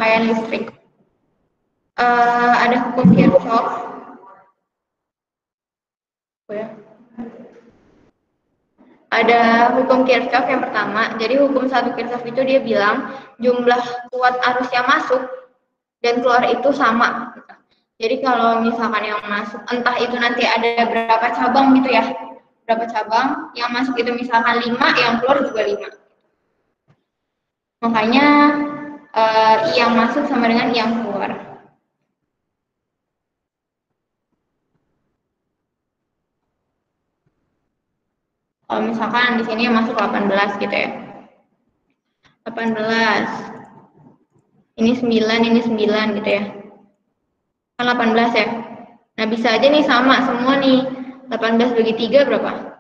rangkaian listrik. Ada hukum Kirchhoff. Ada hukum Kirchhoff yang pertama. Jadi hukum 1 Kirchhoff itu dia bilang jumlah kuat arus yang masuk dan keluar itu sama. Jadi kalau misalkan yang masuk, entah itu nanti ada berapa cabang gitu ya, berapa cabang, yang masuk itu misalkan 5, yang keluar juga 5. Makanya yang masuk sama dengan yang keluar. Kalau misalkan di sini yang masuk 18 gitu ya. 18. Ini 9, ini 9 gitu ya. Kan 18 ya. Nah, bisa aja nih sama semua nih. 18 bagi 3 berapa?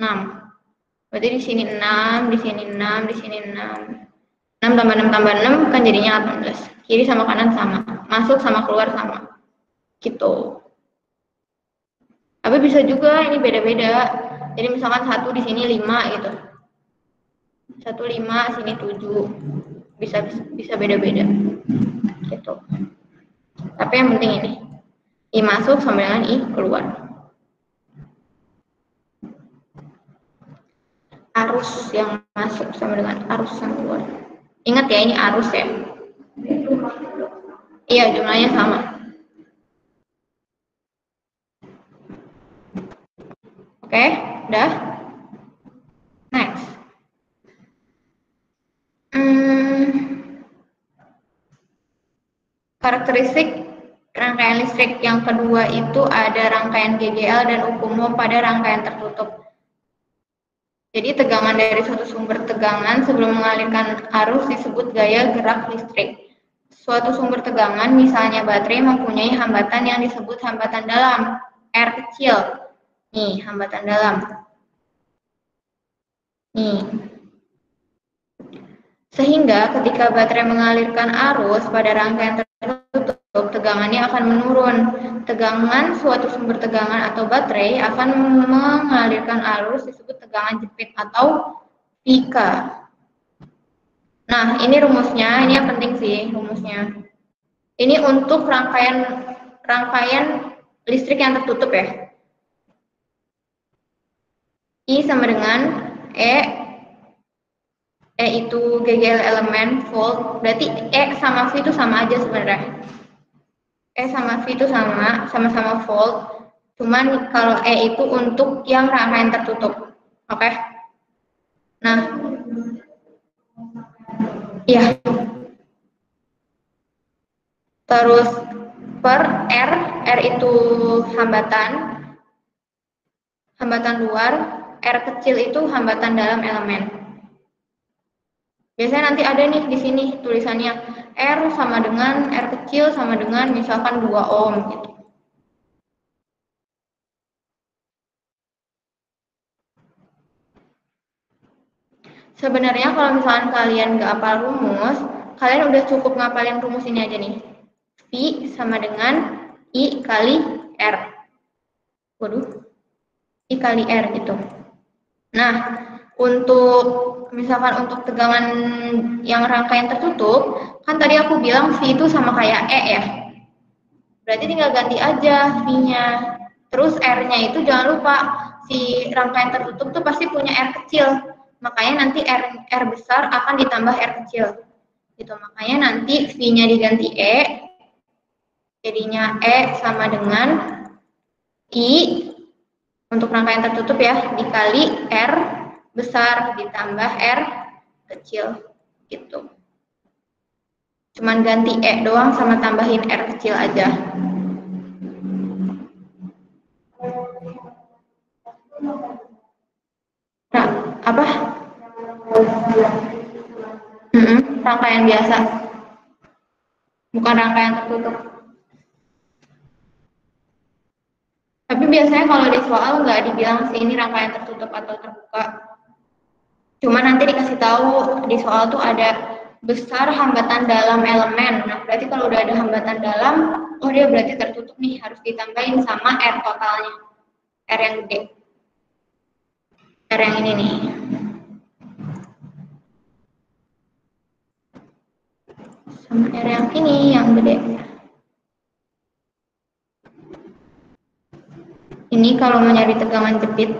6. Berarti di sini 6, di sini 6, di sini 6. 6 tambah 6 tambah 6 kan jadinya 18. Kiri sama kanan sama. Masuk sama keluar sama. Gitu. Tapi bisa juga ini beda-beda. Jadi misalkan 1 di sini 5 gitu. 1 5, sini 7. Bisa beda-beda. Gitu. Tapi yang penting ini. I masuk sama dengan I keluar. Arus yang masuk sama dengan arus yang keluar. Ingat ya, ini arus ya. Iya, jumlahnya sama. Oke, udah. Next. Karakteristik rangkaian listrik yang kedua itu ada rangkaian GGL dan UPUMO pada rangkaian tertutup. Jadi tegangan dari suatu sumber tegangan sebelum mengalirkan arus disebut gaya gerak listrik. Suatu sumber tegangan, misalnya baterai, mempunyai hambatan yang disebut hambatan dalam, R kecil. Nih, hambatan dalam. Nih. Sehingga ketika baterai mengalirkan arus pada rangkaian tertutup, tegangannya akan menurun. Tegangan suatu sumber tegangan atau baterai akan mengalirkan arus disebut tegangan jepit atau pika. Nah, ini rumusnya, ini yang penting sih rumusnya. Ini untuk rangkaian listrik yang tertutup ya. I sama dengan E itu GGL elemen volt, berarti E sama V itu sama aja sebenarnya. E sama V itu sama-sama volt. Cuman kalau E itu untuk yang rangkaian tertutup. Oke? Nah, iya. Terus per R itu hambatan luar, R kecil itu hambatan dalam elemen. Biasanya nanti ada nih di sini tulisannya R sama dengan R kecil sama dengan misalkan 2 ohm gitu. Sebenarnya kalau misalkan kalian nggak hafal rumus, kalian udah cukup ngapalin rumus ini aja nih. V sama dengan I kali R. Waduh. I kali R gitu. Nah, misalkan untuk tegangan yang rangkaian tertutup, kan tadi aku bilang V itu sama kayak E ya. Berarti tinggal ganti aja V-nya. Terus R-nya itu jangan lupa, si rangkaian tertutup tuh pasti punya R kecil. Makanya nanti R besar akan ditambah R kecil. Gitu. Makanya nanti V-nya diganti E, jadinya E sama dengan I untuk rangkaian tertutup ya, dikali R besar ditambah R kecil gitu. Cuman ganti E doang sama tambahin R kecil aja. Nah, apa? Rangkaian biasa. Bukan rangkaian tertutup. Tapi biasanya kalau di soal nggak dibilang sih ini rangkaian tertutup atau terbuka. Cuma nanti dikasih tahu di soal tuh ada besar hambatan dalam elemen. Nah, berarti kalau udah ada hambatan dalam, oh dia berarti tertutup nih, harus ditambahin sama R totalnya. R yang gede. R yang ini nih. sama R yang ini yang gede. Ini kalau mau nyari tegangan jepit.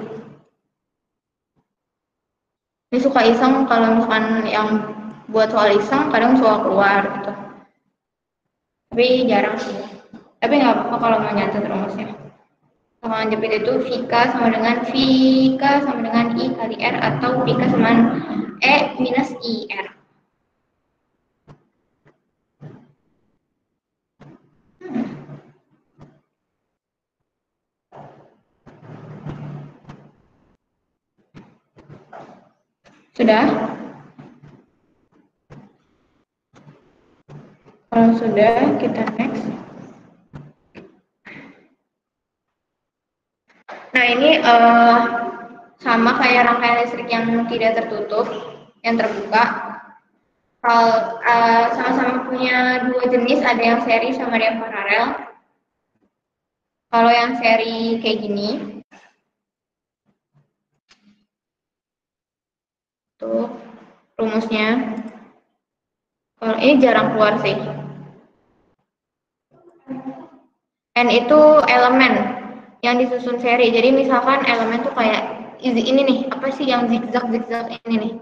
Ini suka iseng kalau misalkan yang buat soal iseng kadang soal keluar gitu. Tapi jarang sih. Tapi nggak apa-apa kalau mau nyatet rumusnya. Tegangan jepit itu Vk sama dengan I kali R atau Vk sama E minus IR. Sudah? Kalau sudah, kita next. Nah, ini sama kayak rangkaian listrik yang tidak tertutup, yang terbuka. Kalau sama-sama punya dua jenis, ada yang seri sama ada yang paralel. Kalau yang seri kayak gini, tuh rumusnya. Kalau ini jarang keluar sih. N itu elemen yang disusun seri. Jadi misalkan elemen tuh kayak ini nih, apa sih yang zigzag ini nih?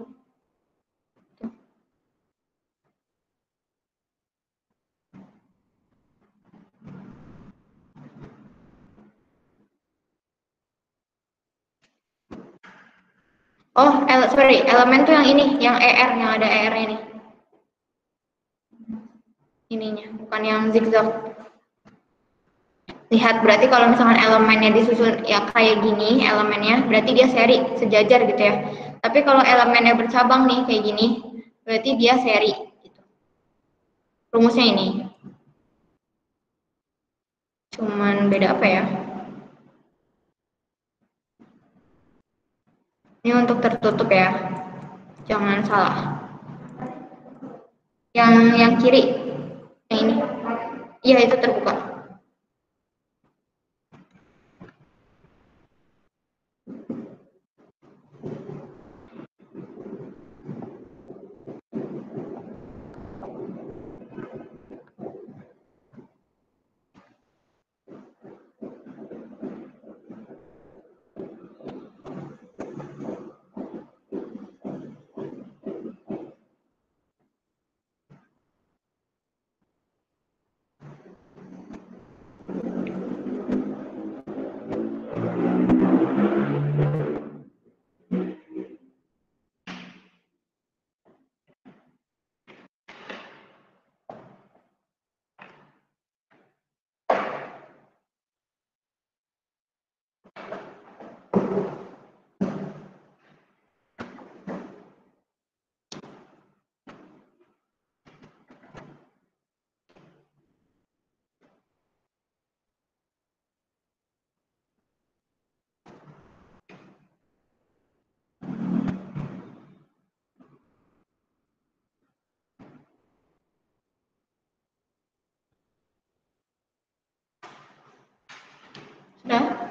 Oh, sorry, elemen tuh yang ini, yang ER, yang ada ER ini. Ininya, bukan yang zigzag. Lihat, berarti kalau misalkan elemennya disusun ya kayak gini, elemennya, berarti dia seri, sejajar gitu ya. Tapi kalau elemennya bercabang nih, kayak gini, berarti dia seri. Gitu. Rumusnya ini. Cuman beda apa ya? Ini untuk tertutup ya. Jangan salah. Yang kiri, yang ini. Iya, itu terbuka. Sudah?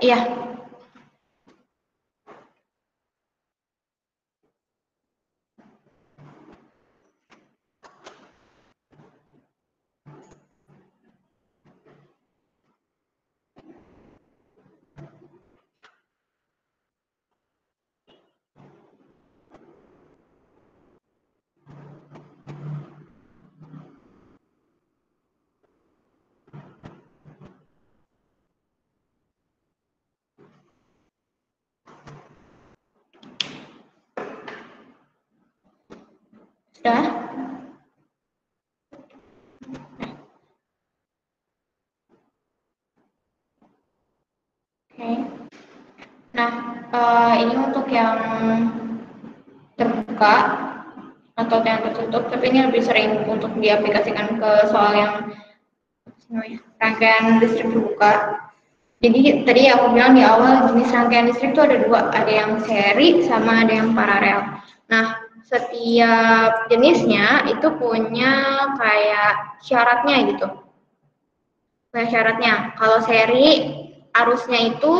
Iya. Sudah? Oke. Nah, ini untuk yang terbuka atau yang tertutup, tapi ini lebih sering untuk diaplikasikan ke soal yang rangkaian listrik terbuka. Jadi tadi aku bilang di awal jenis rangkaian listrik itu ada dua, ada yang seri sama ada yang paralel. Nah, setiap jenisnya itu punya kayak syaratnya gitu. Kayak syaratnya, kalau seri arusnya itu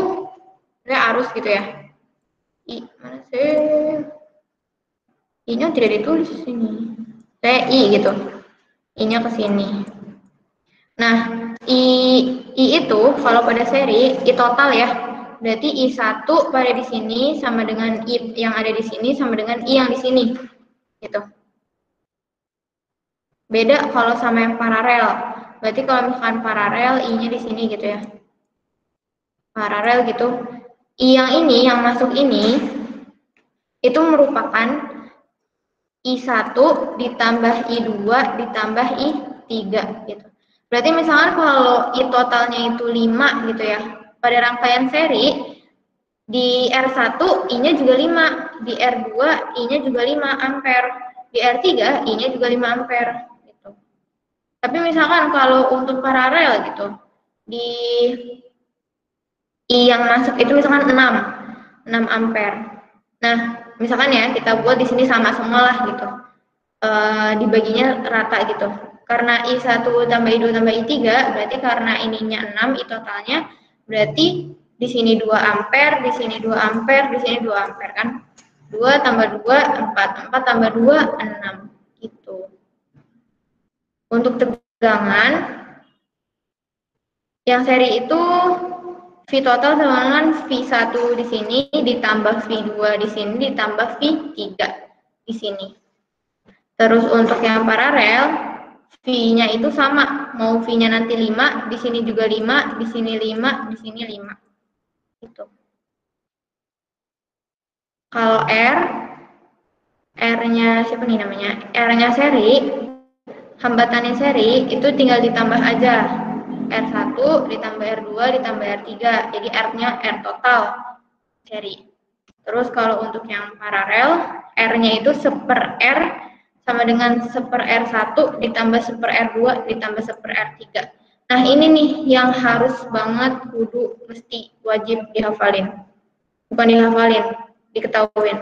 arus gitu ya. Mana sih? I-nya tidak ditulis di sini. Kayak I gitu. I-nya ke sini. Nah, I itu kalau pada seri, I total ya. Berarti I1 pada di sini sama dengan I yang ada di sini sama dengan I yang di sini. Gitu. Beda kalau sama yang paralel. Berarti kalau misalkan paralel, I-nya di sini gitu ya. Paralel gitu. I yang ini, yang masuk ini, itu merupakan I1 ditambah I2 ditambah I3 gitu. Berarti misalkan kalau I totalnya itu 5 gitu ya. Pada rangkaian seri di R1 I-nya juga 5, di R2 I-nya juga 5 ampere, di R3 I-nya juga 5 ampere gitu. Tapi misalkan kalau untuk paralel gitu, di I yang masuk itu misalkan 6 ampere. Nah, misalkan ya kita buat di sini sama semua lah gitu. Dibaginya rata gitu. Karena I1 tambah I2 tambah I3, berarti karena ininya 6, I totalnya, berarti di sini 2 ampere, di sini 2 ampere, di sini 2 ampere kan. 2 tambah 2, 4, 4 tambah 2, 6. Gitu. Untuk tegangan, yang seri itu V total sama dengan V1 di sini, ditambah V2 di sini, ditambah V3 di sini. Terus untuk yang paralel, V-nya itu sama, mau V-nya nanti 5, di sini juga 5, di sini 5, di sini 5. Gitu. Kalau R-nya siapa nih namanya? R-nya seri, hambatannya seri, itu tinggal ditambah aja. R1 ditambah R2 ditambah R3, jadi R-nya R total seri. Terus kalau untuk yang paralel, R-nya itu seper R sama dengan seper R1 ditambah seper R2 ditambah seper R3. Nah ini nih yang harus banget kudu mesti wajib dihafalin. Bukan dihafalin, diketahuin.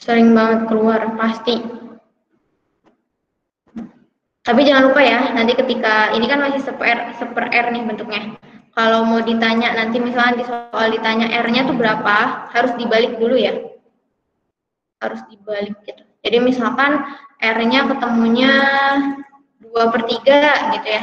Sering banget keluar, pasti. Tapi jangan lupa ya, nanti ketika, ini kan masih seper R nih bentuknya. Kalau mau ditanya, nanti misalnya di soal ditanya R-nya tuh berapa, harus dibalik dulu ya. Harus dibalik gitu. Jadi misalkan R-nya ketemunya 2/3 gitu ya.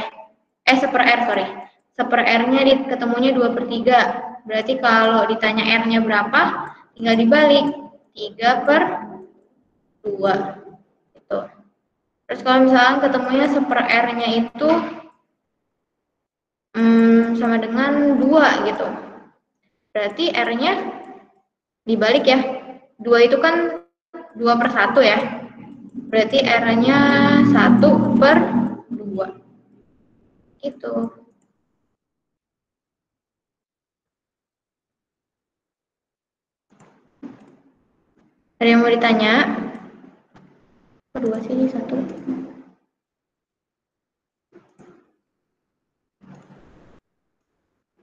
Seper R, sorry. Seper R-nya ketemunya 2/3. Berarti kalau ditanya R-nya berapa, tinggal dibalik. 3/2. Gitu. Terus kalau misalkan ketemunya seper R-nya itu sama dengan 2 gitu. Berarti R-nya dibalik ya. 2 itu kan 2/1 ya. Berarti R-nya 1/2. Itu. Ada yang mau ditanya? Kedua sih, 1.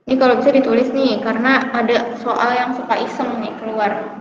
Ini kalau bisa ditulis nih, karena ada soal yang suka iseng nih keluar.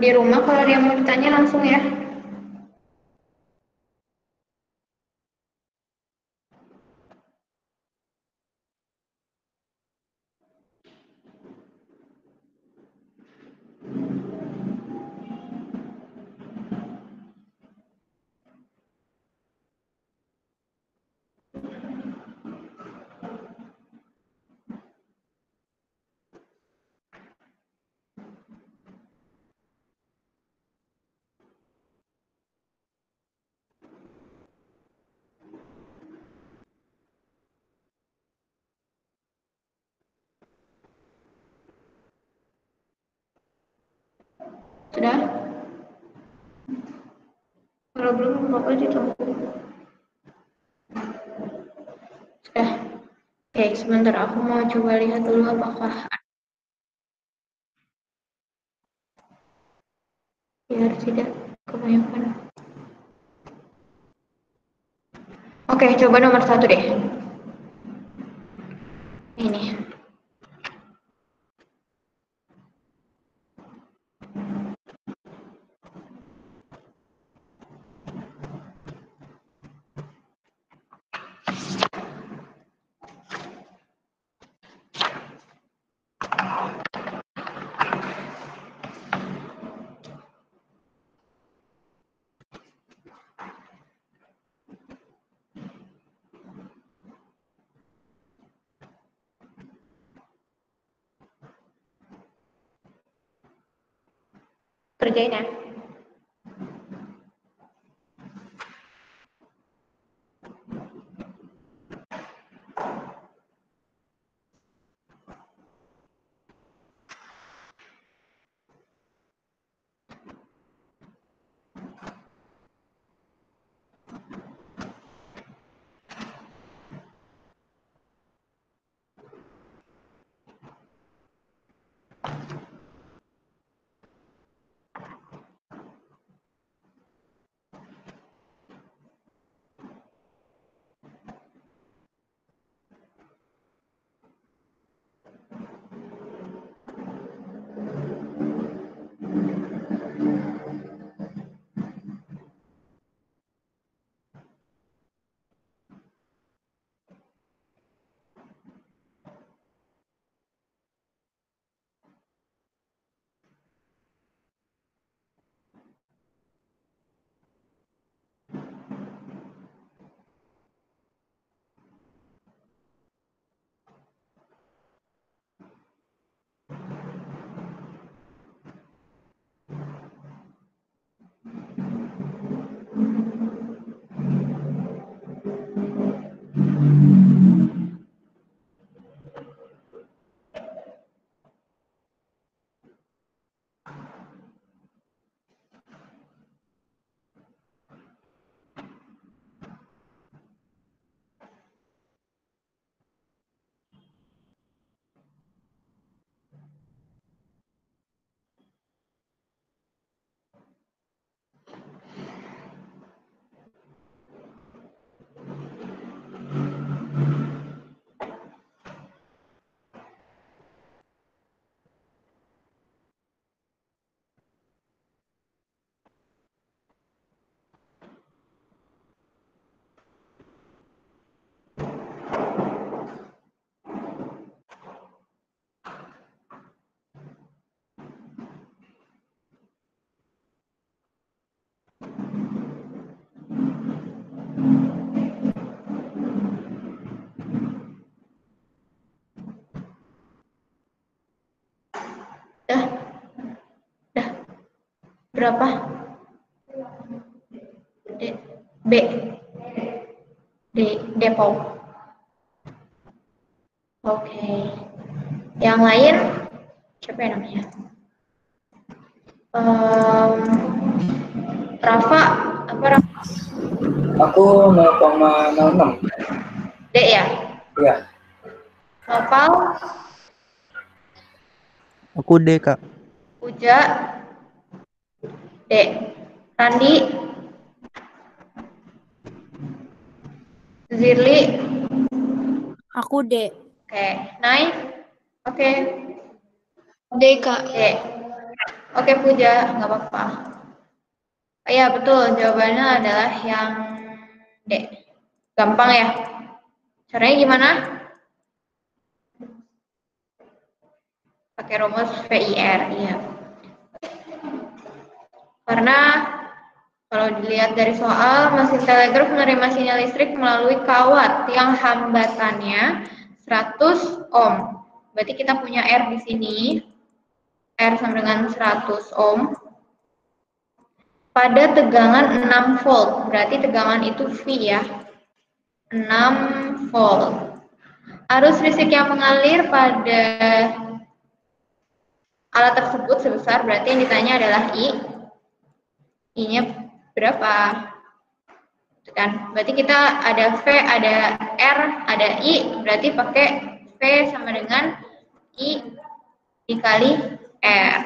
di rumah kalau dia mau ditanya langsung ya. Sudah? Kalau belum, Bapak ditunggu. Sudah. Oke, sebentar aku mau coba lihat dulu apakah biar tidak kebanyakan. Oke, coba nomor 1 deh. Ini. Kerjain ya. Dah. Dah. Berapa? B. Depok. Oke. Yang lain siapa yang namanya? Rafa apa Rafa? Aku 0,06. D ya? Iya. Nopal? Aku D, Kak. Puja? D. Randi? Zirli? Aku D. Oke. Nai? Oke. D, Kak. D. Oke Puja, nggak apa-apa. Ya betul, jawabannya adalah yang D. Gampang ya? Caranya gimana? Pakai rumus VIR, iya. Karena kalau dilihat dari soal, mesin telegraf menerima sinyal listrik melalui kawat yang hambatannya 100 ohm. Berarti kita punya R di sini. R sama dengan 100 ohm. Pada tegangan 6 volt. Berarti tegangan itu V ya. 6 volt. Arus listrik yang mengalir pada alat tersebut sebesar, berarti yang ditanya adalah I. I-nya berapa? Kan? Berarti kita ada V, ada R, ada I, berarti pakai V sama dengan I dikali R.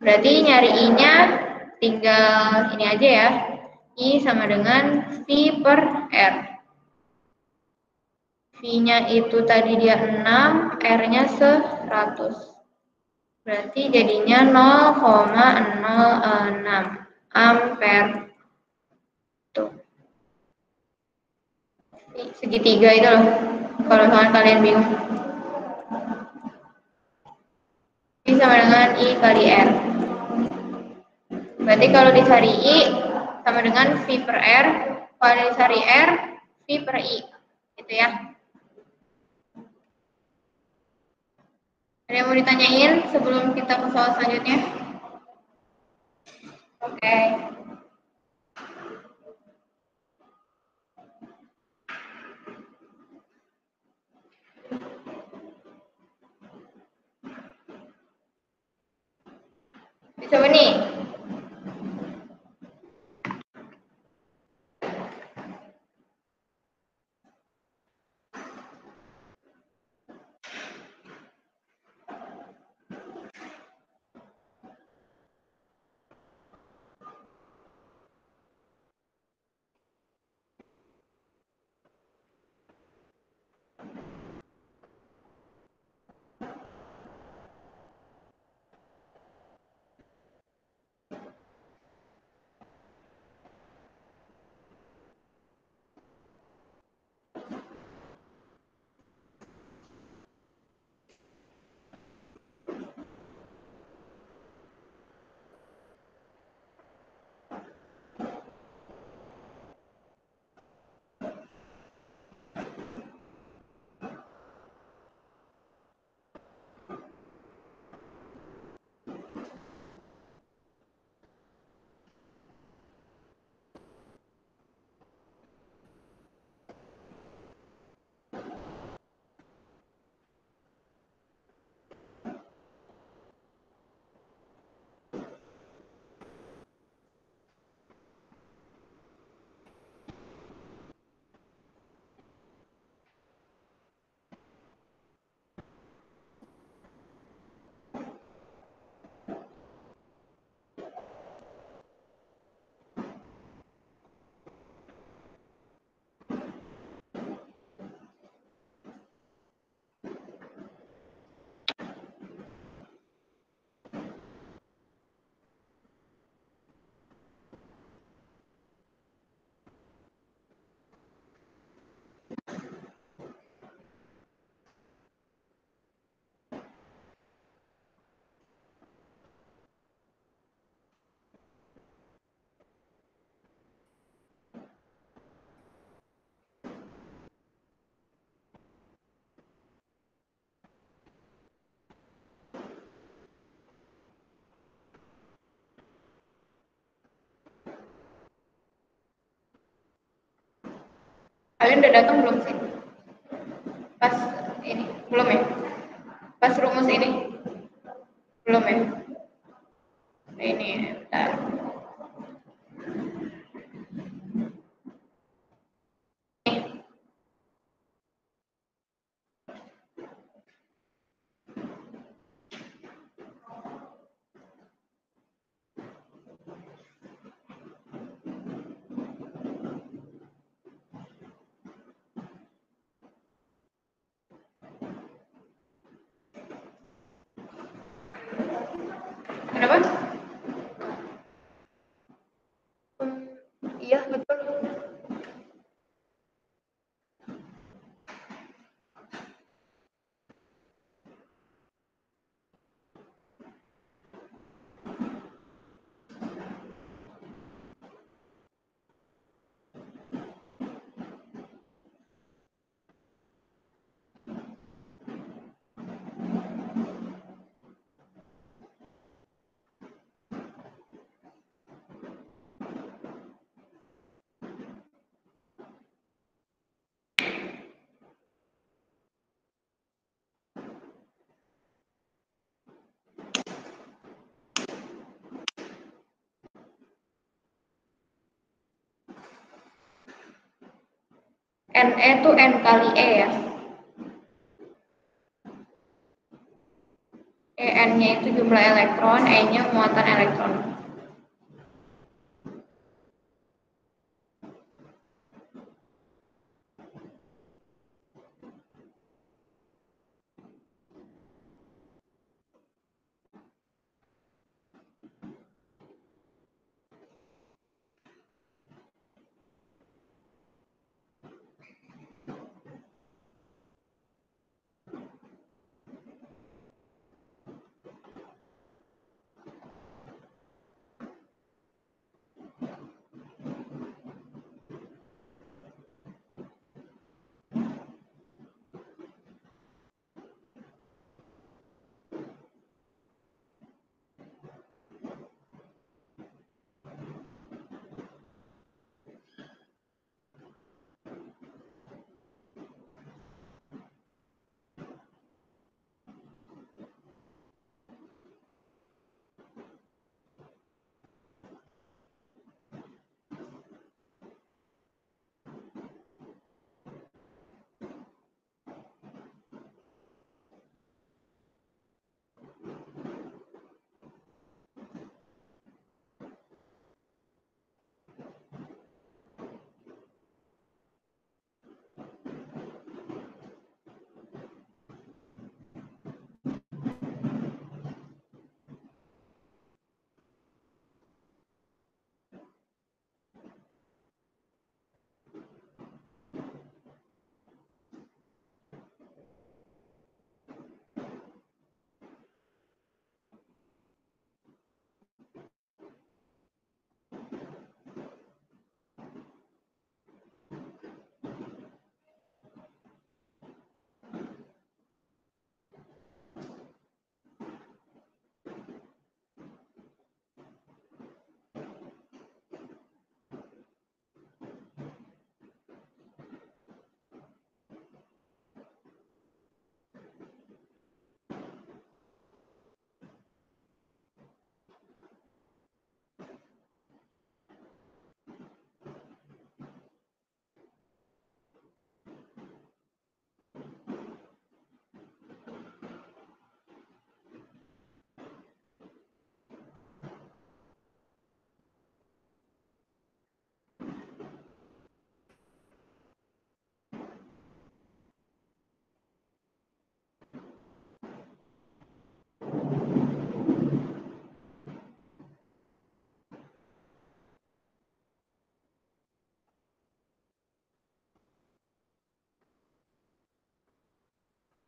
Berarti nyari I-nya tinggal ini aja ya. I sama dengan V per R. V-nya itu tadi dia 6, R-nya 100. Berarti jadinya 0,06 ampere. Tuh. Segitiga itu loh. Kalau misalnya kalian bingung. I sama dengan I kali R. Berarti kalau dicari I sama dengan V per R. Kalau dicari R, V per I. Gitu ya. Ada yang mau ditanyain sebelum kita ke soal selanjutnya? Oke. Coba nih. Kalian udah datang belum sih? Pas ini belum ya? Pas rumus ini belum ya? Ini bentar. Kenapa? Iya, betul. NE itu N kali E ya. En-nya itu jumlah elektron, E-nya muatan elektron.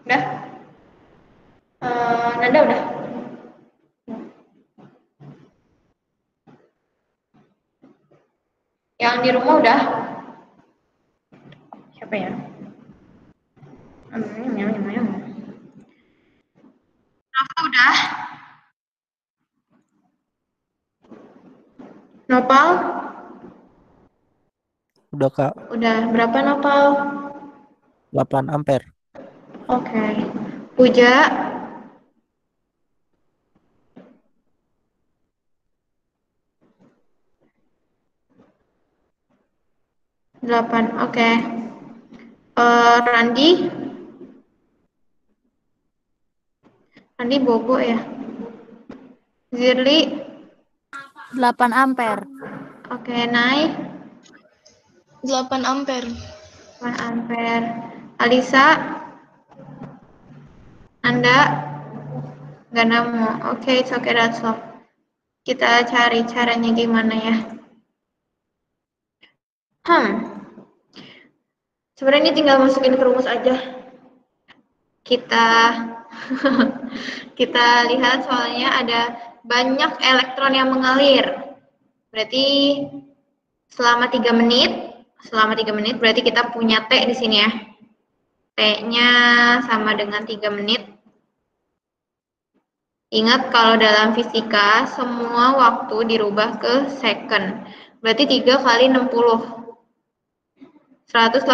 Udah? Nanda udah? Yang di rumah udah? Siapa ya? Rafa udah? Nopal? Udah Kak, Udah. Berapa Nopal? 8 ampere. Oke. Puja? 8, oke. Randi? Randi bobo ya? Zirli? 8 ampere. Oke, Nai? 8 ampere. 8 ampere. Alisa? Anda? Gak nemu. Oke, it's okay, that's all. Kita cari caranya gimana ya. Sebenarnya ini tinggal masukin ke rumus aja. Kita kita lihat soalnya ada banyak elektron yang mengalir. Berarti selama 3 menit berarti kita punya T di sini ya. T-nya sama dengan 3 menit. Ingat kalau dalam fisika semua waktu dirubah ke second. Berarti 3 kali 60. 180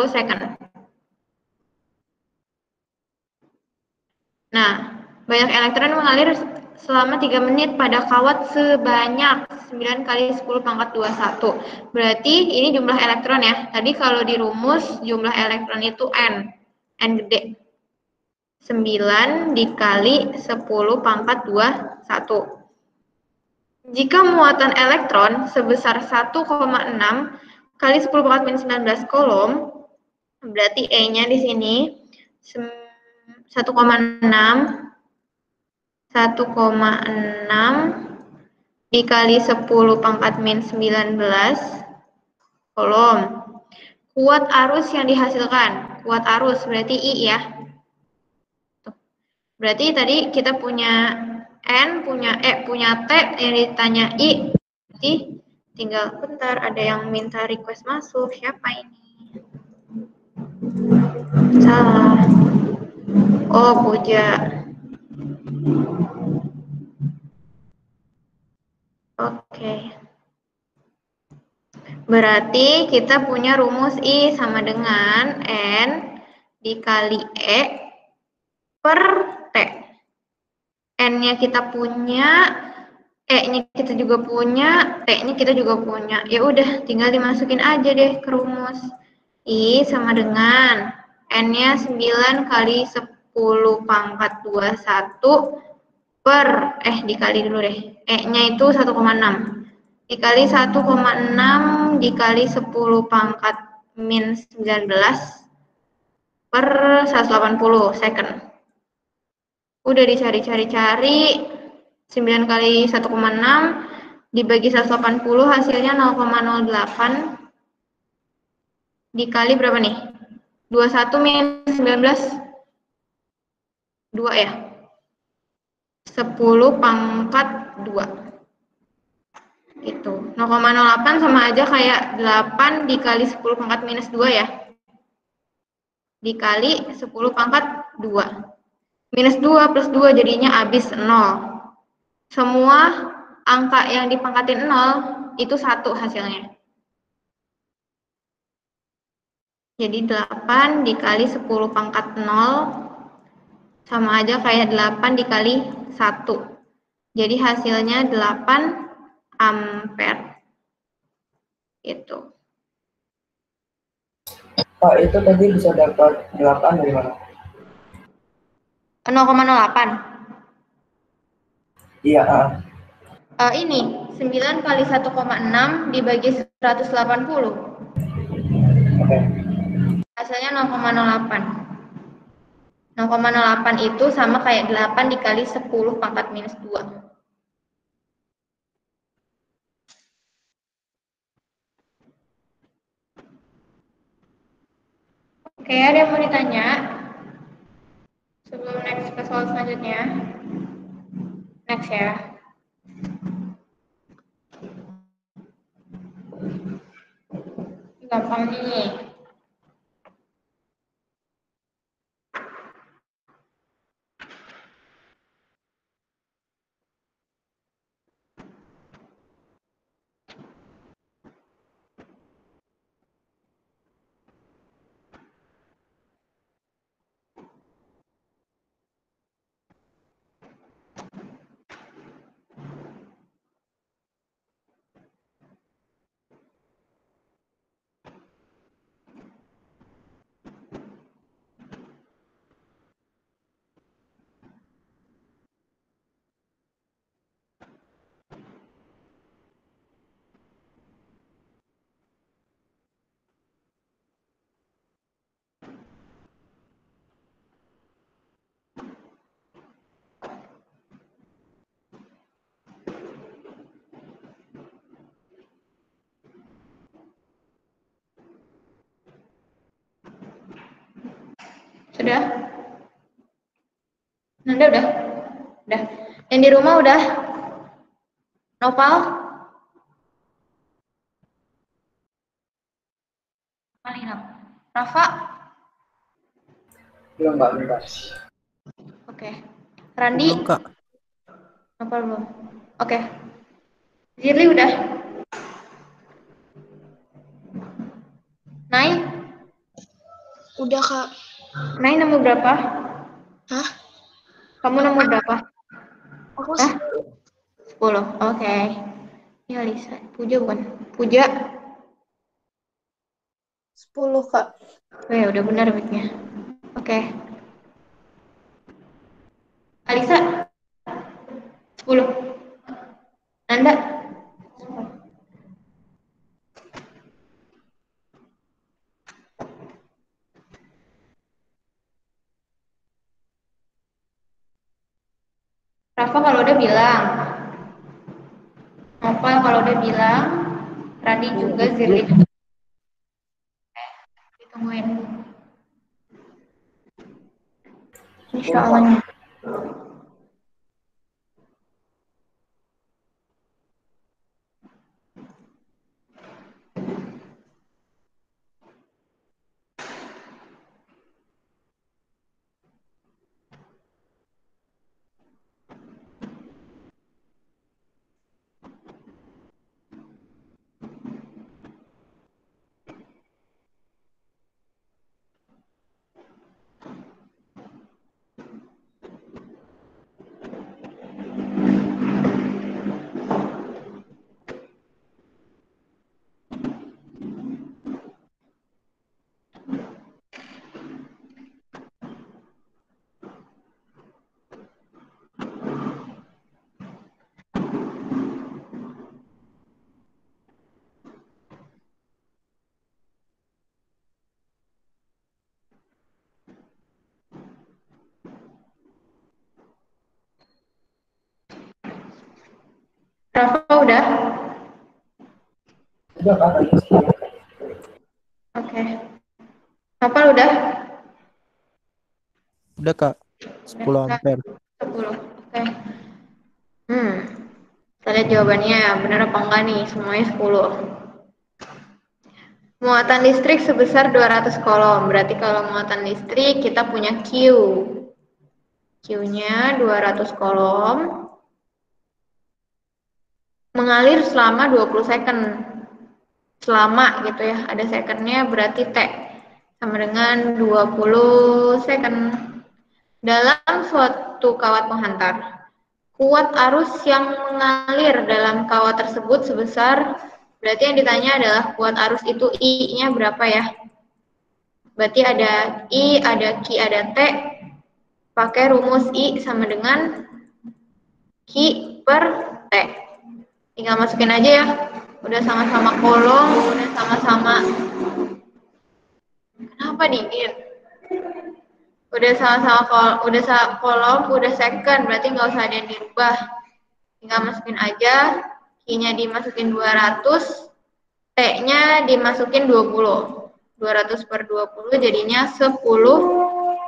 second. Nah, banyak elektron mengalir selama 3 menit pada kawat sebanyak 9 kali 10 pangkat 21. Berarti ini jumlah elektron ya. Tadi kalau di rumus jumlah elektron itu N. N gede. 9 dikali 10 pangkat 21. Jika muatan elektron sebesar 1,6 kali 10 pangkat minus 19 kolom, berarti E-nya di sini 1,6 dikali 10 pangkat min 19 kolom. Kuat arus yang dihasilkan. Kuat arus berarti I ya. Berarti tadi kita punya N, punya E, punya T, yang ditanya I. Berarti tinggal bentar, ada yang minta request masuk. Siapa ini? Salah. Oh, Puja. Oke. Berarti kita punya rumus I sama dengan N dikali E per T. N-nya kita punya, E-nya kita juga punya, T-nya kita juga punya. Ya udah, tinggal dimasukin aja deh ke rumus. I sama dengan N-nya 9 kali 10 pangkat 21 per, dikali dulu deh. E-nya itu 1,6. Dikali 1,6 dikali 10 pangkat min 19 per 180 second. Udah dicari-cari-cari, 9 kali 1,6 dibagi 180 hasilnya 0,08 dikali berapa nih? 21 minus 19 2 ya? 10 pangkat 2 itu 0,08 sama aja kayak 8 dikali 10 pangkat minus 2 ya, dikali 10 pangkat 2 minus 2 plus 2 jadinya habis 0. Semua angka yang dipangkatin 0 itu 1 hasilnya. Jadi 8 dikali 10 pangkat 0 sama aja kayak 8 dikali 1. Jadi hasilnya 8 ampere. Itu. Pak, itu tadi bisa dapat 8 dari mana? 0,08. Iya, Ini 9 kali 1,6 dibagi 180. Oke. Hasilnya 0,08. 0,08 itu sama kayak 8 dikali 10 pangkat minus 2. Oke, ada yang mau ditanya? Sebelum next ke soal selanjutnya. Next ya. Gampang nih. Sudah? Nanda udah? Udah. Yang di rumah udah? Nopal? Malina. Rafa? Belum, Mbak, bentar. Oke. Randi? Belum, Kak. Nopal belum? Oke. Zirli udah? Nai? Udah, Kak. Nai nemu berapa? Hah? Kamu nemu berapa? Aku Hah? 10. Oke. Ya Lisa. Puja bukan? Puja. 10, Kak. Oh ya udah benar mic-nya. Oke. Alisa? 10. Nanda? Rafa kalau udah bilang. Nopal kalau udah bilang. Rani juga, Zirli juga. Ditungguin. Insya Allah. Rafa udah? Udah, Kak, tadi 10. Oke. Nopal udah? Udah, Kak. 10 Udah. ampere. 10. Oke. Kita lihat jawabannya benar apa enggak nih, semuanya 10. Muatan listrik sebesar 200 kolom. Berarti kalau muatan listrik kita punya Q. Q-nya 200 kolom. Mengalir selama 20 second. Selama gitu ya, ada secondnya berarti T. Sama dengan 20 second. Dalam suatu kawat penghantar. Kuat arus yang mengalir dalam kawat tersebut sebesar, berarti yang ditanya adalah kuat arus itu I-nya berapa ya? Berarti ada I, ada Q, ada T. Pakai rumus I sama dengan Q per T. Tinggal masukin aja ya. Udah sama-sama kolom, udah sama-sama. Kenapa dingin? Udah sama-sama kolom, udah second, berarti nggak usah ada yang dirubah. Tinggal masukin aja, Q-nya dimasukin 200, T-nya dimasukin 20. 200 per 20 jadinya 10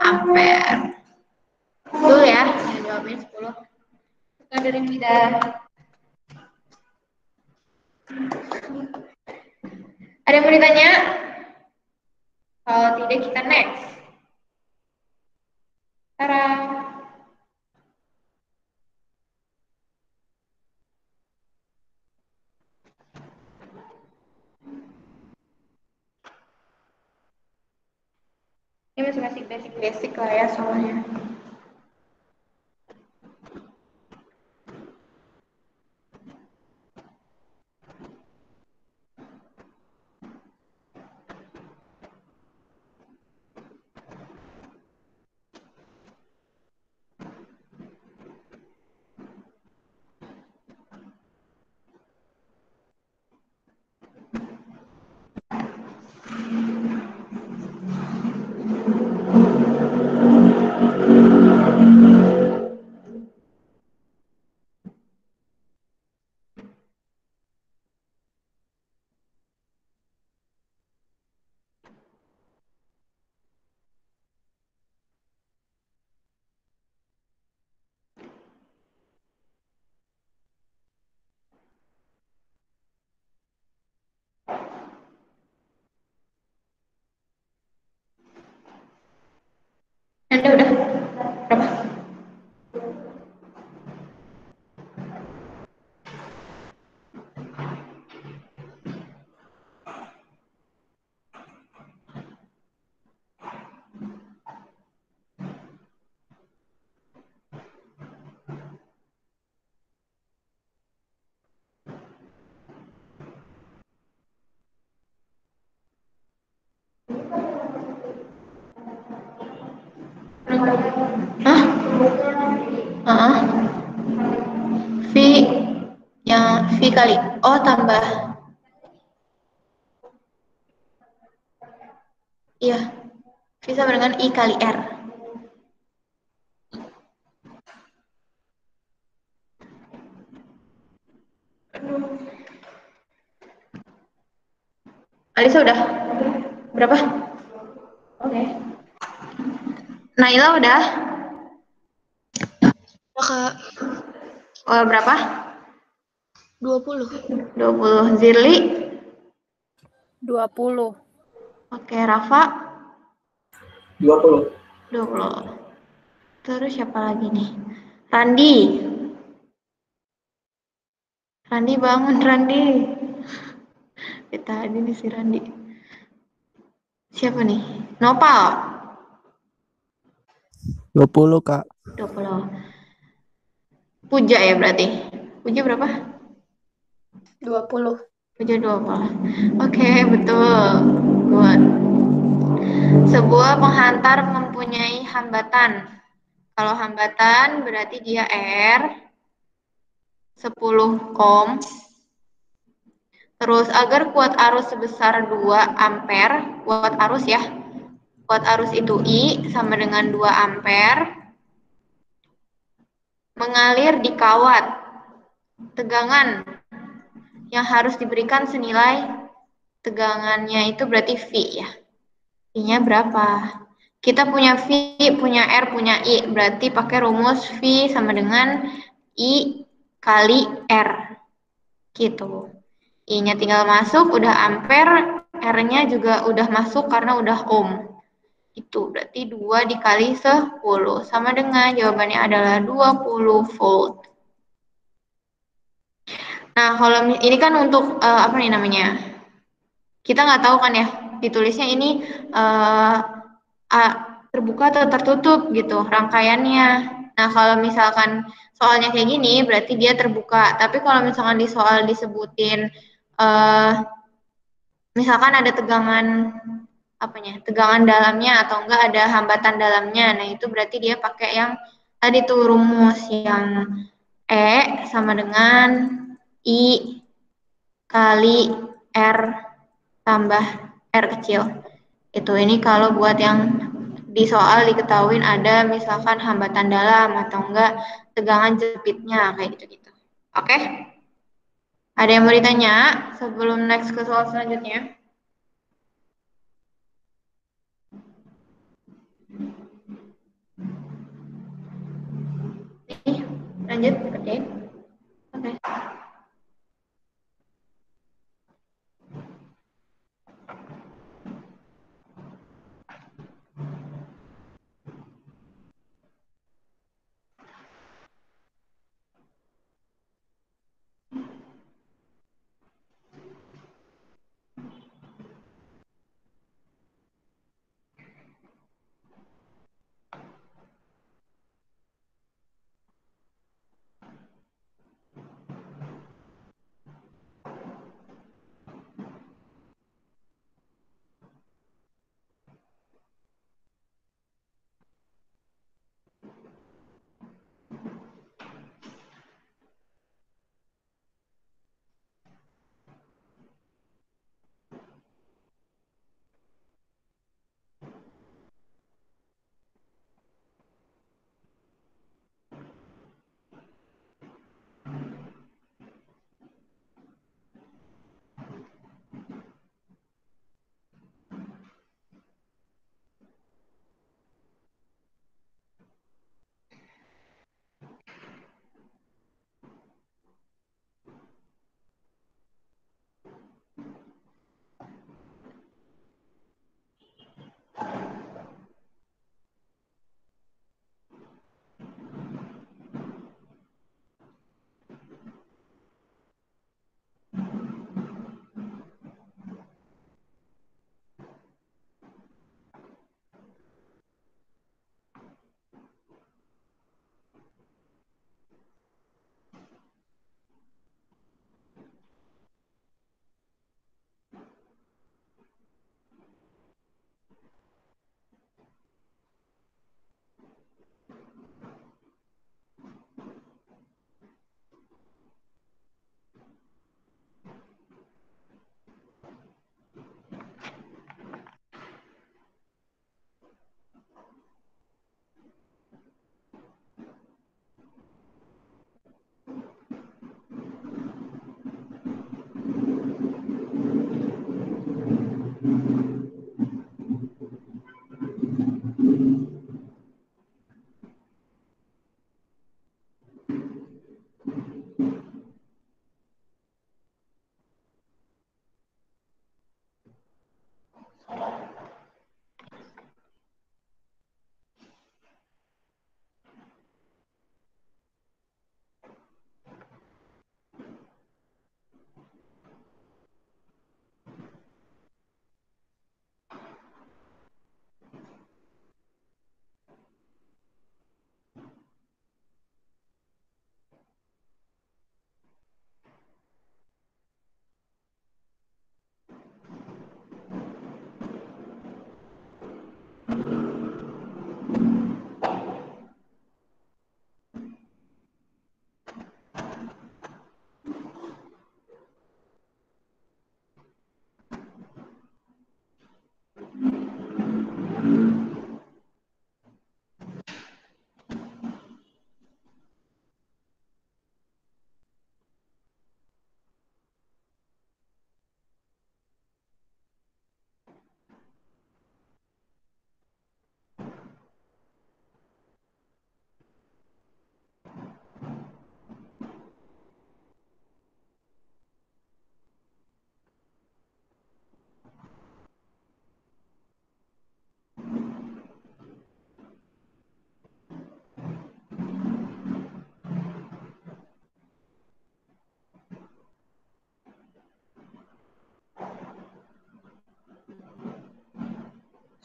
ampere. Betul ya, yang jawabnya 10. Bukan dari tidak. Ada yang mau ditanya? Kalau tidak kita next. Tara. Ini masih basic lah ya soalnya. Hah? Heeh. V yang V kali. Oh, tambah. Iya. V sama dengan I kali R. Alisa udah? Berapa? Oke. Naila udah? Udah, Kak. Oh, berapa? 20. 20. Zirli? 20. Oke, Rafa? 20. 20. Terus siapa lagi nih? Randi? Randi bangun, Randi. Tadi nih si Randi. Siapa nih? Nopal? 20, Kak. 20. Puja ya berarti? Puja berapa? 20. Puja 20. Oke, betul. Good. Sebuah penghantar mempunyai hambatan. Kalau hambatan berarti dia R 10 ohm. Terus agar kuat arus sebesar 2 ampere, kuat arus ya. Kuat arus itu I sama dengan 2 ampere. Mengalir di kawat. Tegangan yang harus diberikan senilai tegangannya itu berarti V ya. V-nya berapa? Kita punya V, punya R, punya I. Berarti pakai rumus V sama dengan I kali R. Gitu. I-nya tinggal masuk, udah ampere. R-nya juga udah masuk karena udah ohm. Itu berarti 2 dikali 10. Sama dengan jawabannya adalah 20 volt. Nah, kalau ini kan untuk apa nih namanya? Kita nggak tahu kan ya, ditulisnya ini terbuka atau tertutup gitu rangkaiannya. Nah, kalau misalkan soalnya kayak gini, berarti dia terbuka. Tapi kalau misalkan di soal disebutin, misalkan ada tegangan tegangan dalamnya atau enggak ada hambatan dalamnya. Nah, itu berarti dia pakai yang tadi tuh rumus yang E sama dengan I kali R tambah R kecil. Itu ini kalau buat yang di soal diketahuin ada misalkan hambatan dalam atau enggak tegangan jepitnya kayak gitu-gitu. Oke? Ada yang mau ditanya sebelum next ke soal selanjutnya? Lanjut, kerjain. Oke.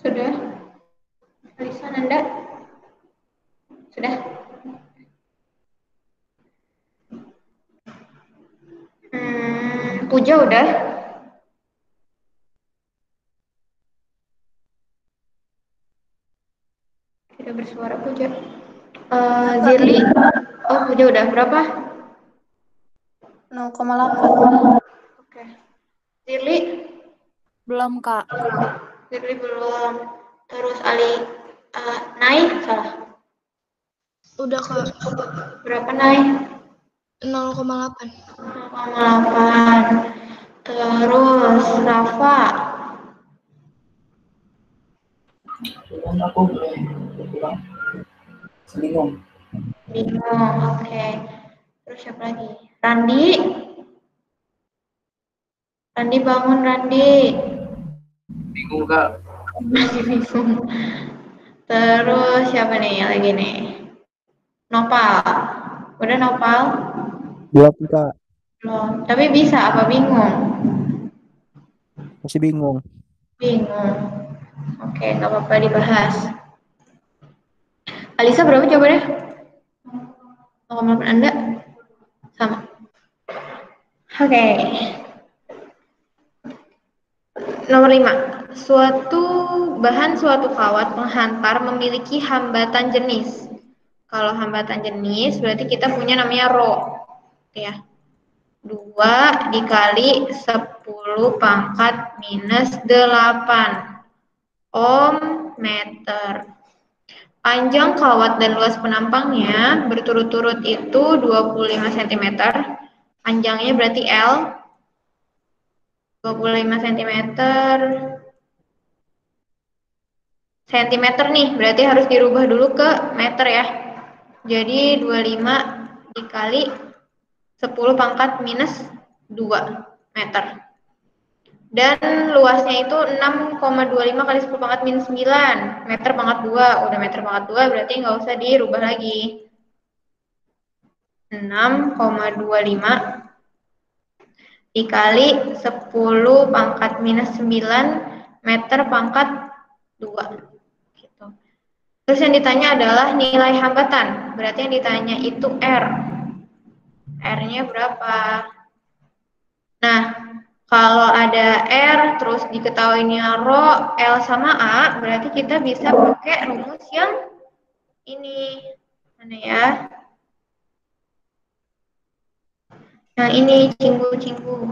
Sudah? Alisa, Nanda? Sudah? Puja udah? Tidak bersuara Puja. Zirli? Oh, Puja udah. Berapa? 0,8. Oke. Zirli? Belum, Kak. Zirli belum. Terus Ali, Nai? Salah. Udah Kak. Berapa Nai? 0,8. 0,8. Terus Rafa? Dan aku belum pulang. Bingung. Bingung. Oke. Terus siapa lagi? Randi? Randi bangun, Randi. Bingung Kak. Masih bingung. Terus siapa nih lagi nih? Nopal. Udah Nopal? Belum Kak, Belum. Tapi bisa apa bingung? masih bingung. Bingung. Oke, nggak apa-apa dibahas. Alisa berapa jawabannya? 0,8 Anda? Sama. Oke. Nomor 5. Suatu bahan suatu kawat penghantar memiliki hambatan jenis. Kalau hambatan jenis berarti kita punya namanya rho. Ya. 2 dikali 10 pangkat minus 8 ohm meter. Panjang kawat dan luas penampangnya berturut-turut itu 25 cm. Panjangnya berarti L 25 cm. Cm nih, berarti harus dirubah dulu ke meter ya. Jadi 25 dikali 10 pangkat minus 2 meter. Dan luasnya itu 6,25 kali 10 pangkat minus 9 meter pangkat 2. Udah meter pangkat 2 berarti nggak usah dirubah lagi. 6,25 dikali 10 pangkat minus 9 meter pangkat 2. Gitu. Terus yang ditanya adalah nilai hambatan. Berarti yang ditanya itu R. R-nya berapa? Nah, kalau ada R terus diketahuinya rho, L sama A, berarti kita bisa pakai rumus yang ini. Mana ya? Nah, ini cinggu-cinggu.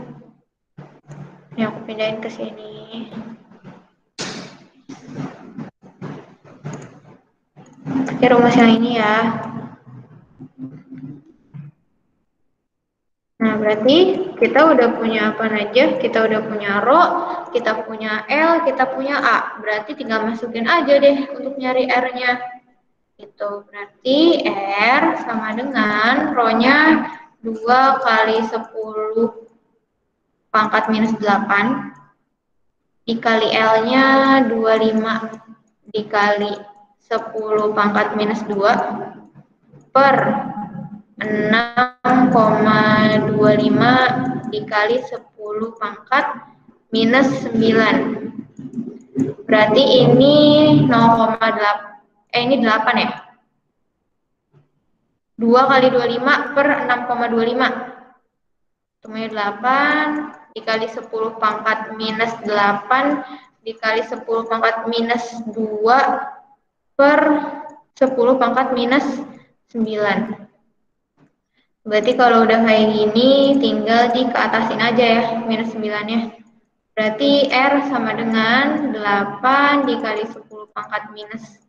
Ini aku pindahin ke sini. Pakai rumus yang ini ya. Nah, berarti kita udah punya apa aja? Kita udah punya rho, kita punya L, kita punya A. Berarti tinggal masukin aja deh untuk nyari R-nya. Itu berarti R sama dengan rho-nya 2 kali 10 pangkat minus 8 dikali L-nya 25 dikali 10 pangkat minus 2 per 6,25 dikali 10 pangkat minus 9. Berarti ini 0,8 ini 8 ya. 2 kali 25 per 6,25. Temunya 8 dikali 10 pangkat minus 8 dikali 10 pangkat minus 2 per 10 pangkat minus 9. Berarti kalau udah kayak gini, tinggal dikeatasin aja ya, minus 9-nya. Berarti R sama dengan 8 dikali 10 pangkat minus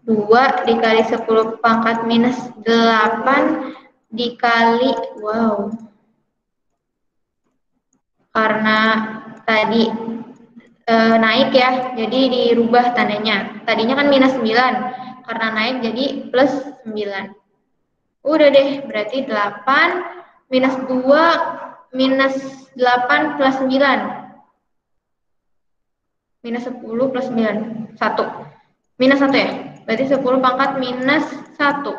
2 dikali 10 pangkat minus 8 dikali, wow. Karena tadi naik ya, jadi dirubah tandanya. Tadinya kan minus 9, karena naik jadi plus 9. Udah deh, berarti 8 minus 2 minus 8 plus 9. Minus 10 plus 9, 1. Minus 1 ya, berarti 10 pangkat minus 1.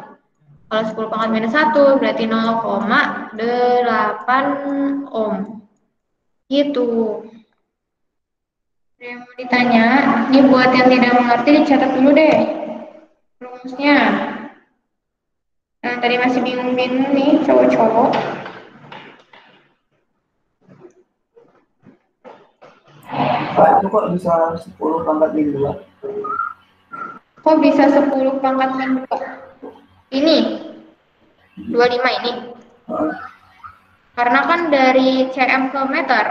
Kalau 10 pangkat minus 1, berarti 0,8 ohm. Gitu. Ada yang mau ditanya? Ini buat yang tidak mengerti dicatat dulu deh rumusnya. Nah, tadi masih bingung-bingung nih cowok-cowok. Pak, itu kok bisa 10 pangkat min 2? Kok bisa 10 pangkat min 2? Ini, 25 ini. Karena kan dari cm ke meter.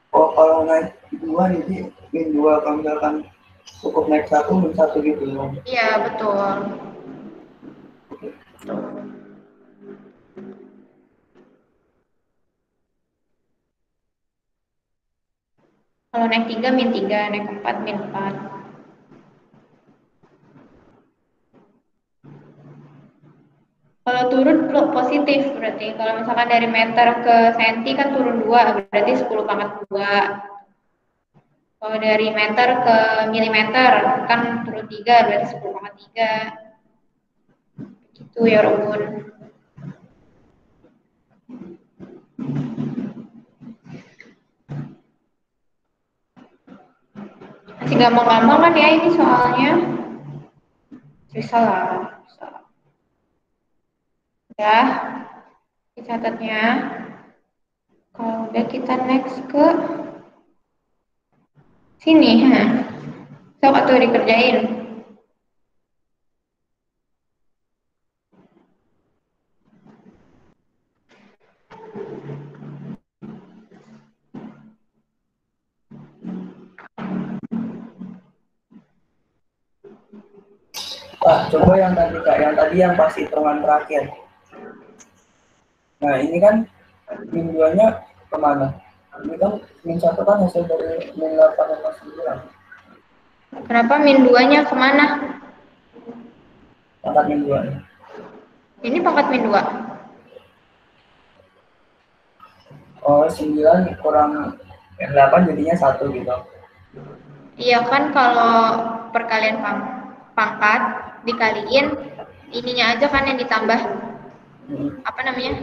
Oh, kalau naik 2 jadi min 2, kalau misalkan cukup naik 1, min 1 gitu ya? Iya, betul. Kalau naik 3 min 3, naik 4 min 4. Kalau turun positif berarti. Kalau misalkan dari meter ke senti kan turun 2, berarti 10 pangkat 2. Kalau dari meter ke milimeter kan turun 3, berarti 10 pangkat 3. Gitu ya, Robun. Masih gampang-gampang kan ya ini soalnya. Bisa lah. Bisa. Ya, dicatatnya. Kalau udah kita next ke sini. Sok atuh dikerjain. Pak, coba yang tadi Kak, yang tadi yang pas hitungan terakhir. Nah, ini kan min 2-nya kemana? Ini kan min 1 kan hasil dari min 8 sama 9. Kenapa min 2-nya kemana? Pangkat min 2-nya. Ini pangkat min 2. Oh, 9 kurang min 8 jadinya 1 gitu. Iya kan kalau perkalian pangkat dikaliin ininya aja kan yang ditambah apa namanya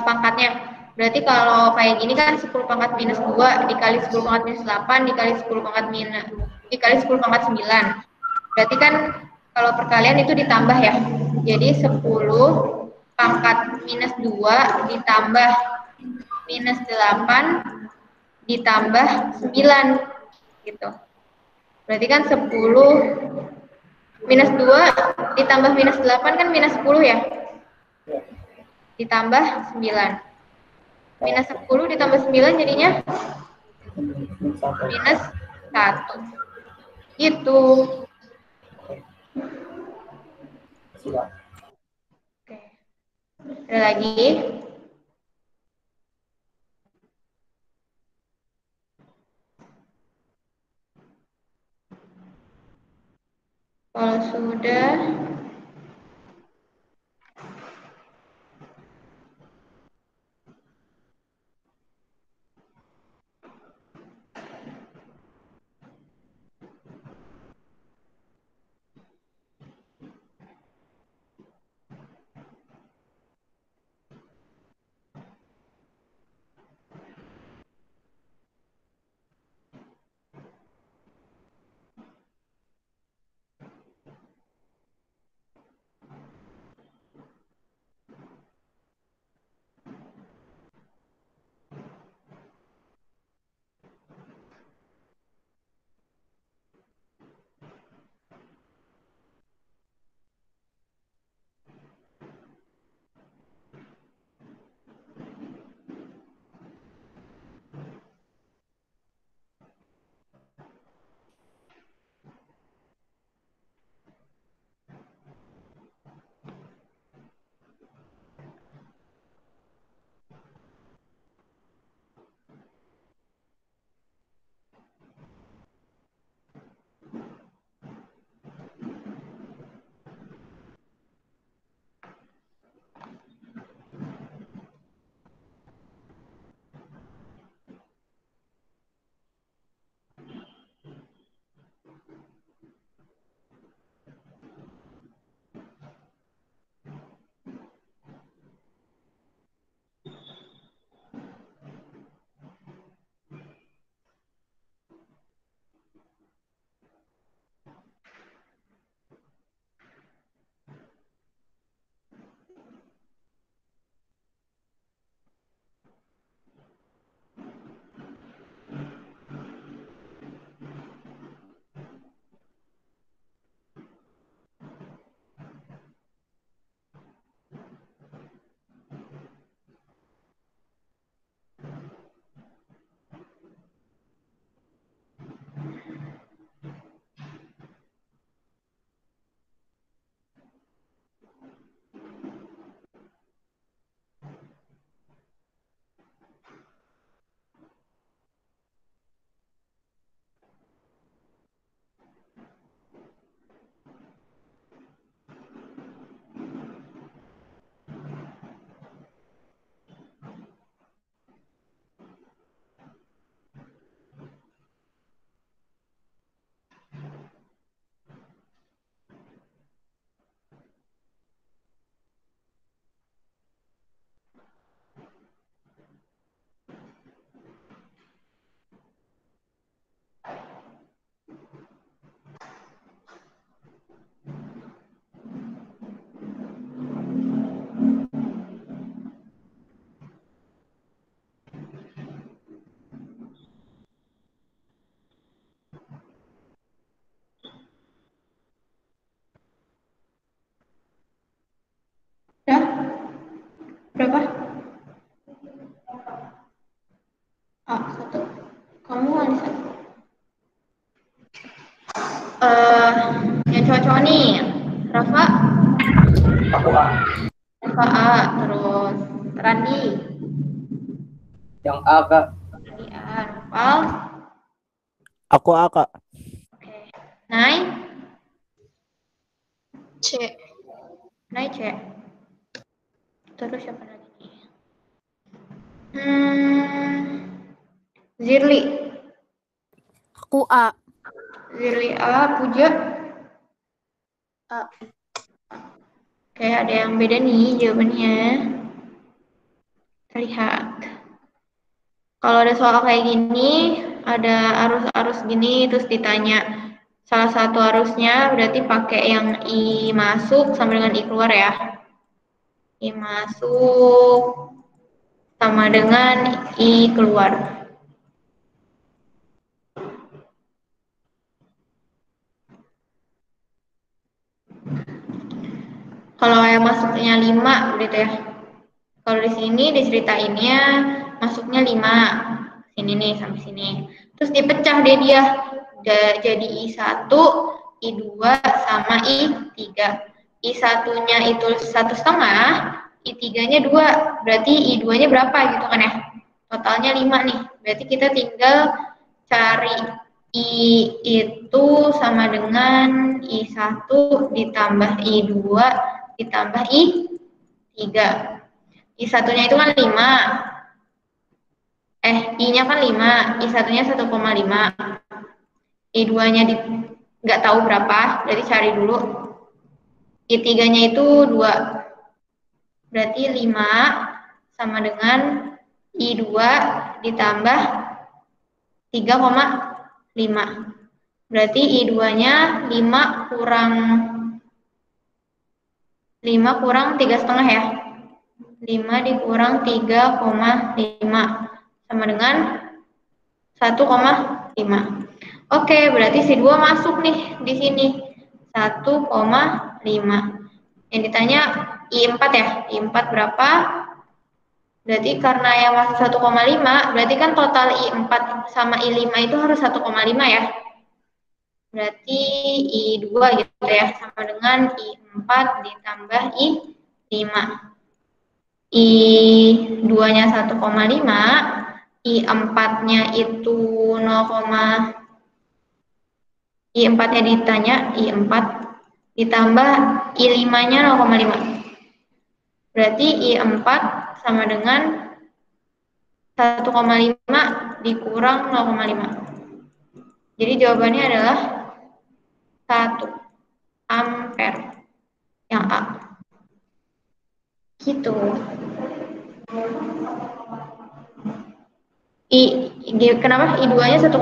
pangkatnya. Berarti kalau kayak gini kan 10 pangkat minus 2 dikali 10 pangkat minus 8 dikali 10 pangkat minus dikali 10 pangkat 9. Berarti kan kalau perkalian itu ditambah ya. Jadi 10 pangkat minus 2 ditambah minus 8 ditambah 9 gitu. Berarti kan 10 minus 2 ditambah minus 8 kan minus 10 ya. Ditambah 9. Minus 10 ditambah 9 jadinya minus 1. Gitu. Siap. Oke. Ada lagi? Kalau sudah, Yang cowok-cowok nih, Rafa, Aku A. Rafa A, terus Randi, Yang A, Kak. Randi A, Rafal, Aku A, Kak. oke, Nai, C. Nai C, terus siapa lagi nih? Zirli, Aku A. Zirli A, Puja. A. Oke, ada yang beda nih jawabannya. Terlihat. Kalau ada soal kayak gini, ada arus-arus gini, terus ditanya salah satu arusnya, berarti pakai yang I masuk sama dengan I keluar ya. I masuk sama dengan I keluar. Kalau yang masuknya 5, gitu ya. Kalau di sini diceritainnya masuknya 5. Sini nih, sampai sini. Terus dipecah dia. Jadi I1, I2, sama I3. I1-nya itu 1,5, I3-nya 2. Berarti I2-nya berapa gitu kan ya? Totalnya 5 nih. Berarti kita tinggal cari I itu sama dengan I1 ditambah I2 ditambah I3. I1-nya itu kan 5. I-nya kan 5, I1-nya 1,5. I2-nya nggak tahu berapa, berarti cari dulu. I3-nya itu 2. Berarti 5 sama dengan I2 ditambah 3,5. Berarti I2-nya 5 kurang 3,5 ya. 5 dikurang 3,5 sama dengan 1,5. Oke, berarti si 2 masuk nih di sini. 1,5. Yang ditanya I4 ya. I4 berapa? Berarti karena yang masuk 1,5, berarti kan total I4 sama I5 itu harus 1,5 ya. Berarti I2 gitu ya, sama dengan I4 ditambah I5. I2-nya 1,5, I4-nya itu 0, I4-nya ditanya, I4 ditambah I5-nya 0,5. Berarti I4 sama dengan 1,5 dikurang 0,5. Jadi jawabannya adalah 1 ampere. Yang A. Gitu. Kenapa I2-nya 1,5?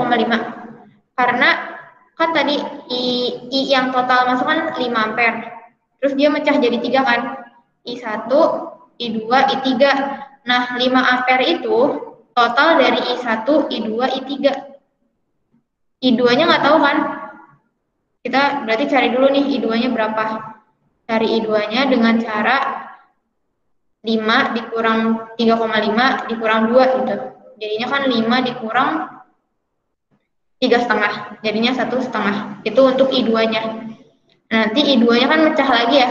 Karena kan tadi I yang total masuk kan 5 ampere. Terus dia mecah jadi 3 kan? I1, I2, I3. Nah, 5 ampere itu total dari I1, I2, I3. I2-nya nggak tahu kan? Kita berarti cari dulu nih I2-nya berapa. Cari I2-nya dengan cara 5 dikurang 3,5 dikurang 2 gitu. Jadinya kan 5 dikurang 3,5. Jadinya 1,5. Itu untuk I2-nya. Nanti I2-nya kan mecah lagi ya.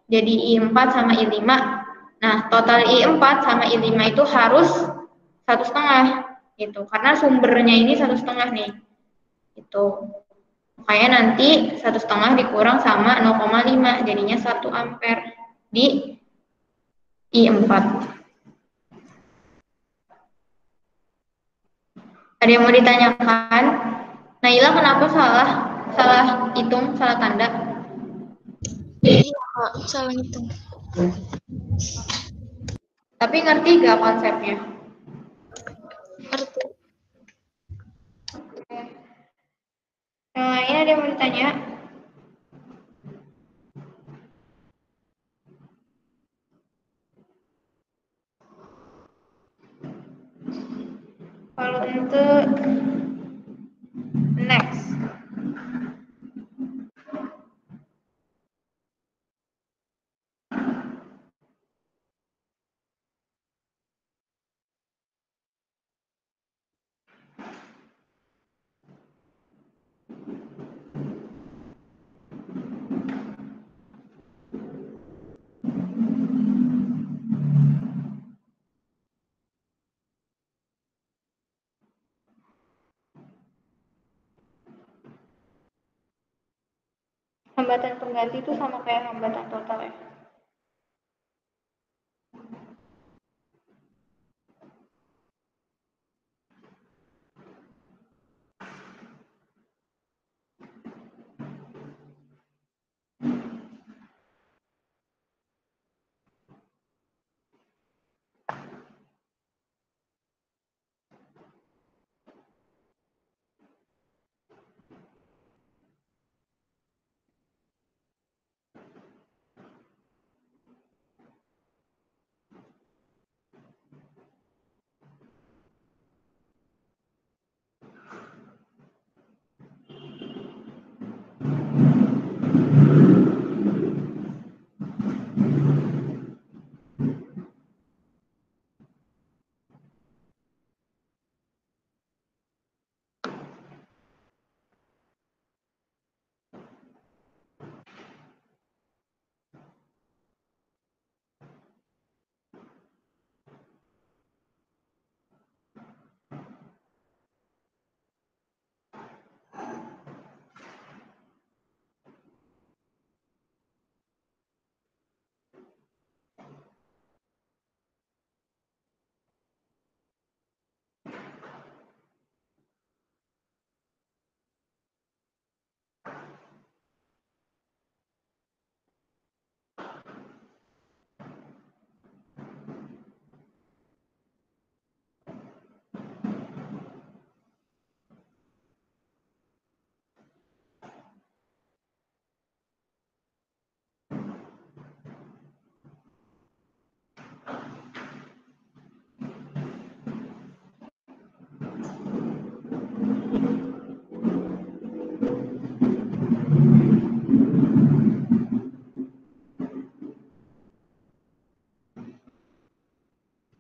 Jadi I4 sama I5. Nah, total I4 sama I5 itu harus 1,5 gitu. Karena sumbernya ini 1,5 nih. Itu. Makanya nanti 1,5 dikurang sama 0,5 jadinya 1 ampere di I4. Ada yang mau ditanyakan? Naila kenapa salah hitung, salah tanda? Iya, Kak. Salah hitung. Tapi ngerti gak konsepnya? Ngerti. Ini ada yang mau ditanya? Kalau untuk next. hambatan pengganti itu sama kayak hambatan total ya.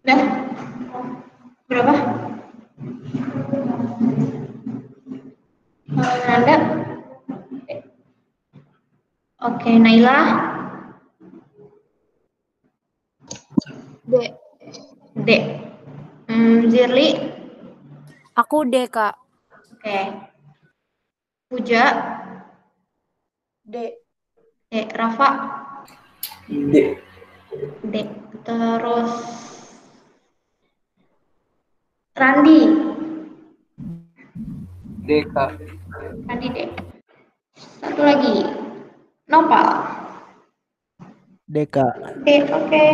Udah? Berapa? Nanda? Oke, Naila? D. D. Zirli? Aku D, Kak. Oke. Puja? D. Rafa? D. D. Terus Randi? D, Kak. Randi D. Satu lagi. Nopal? DK. Oke.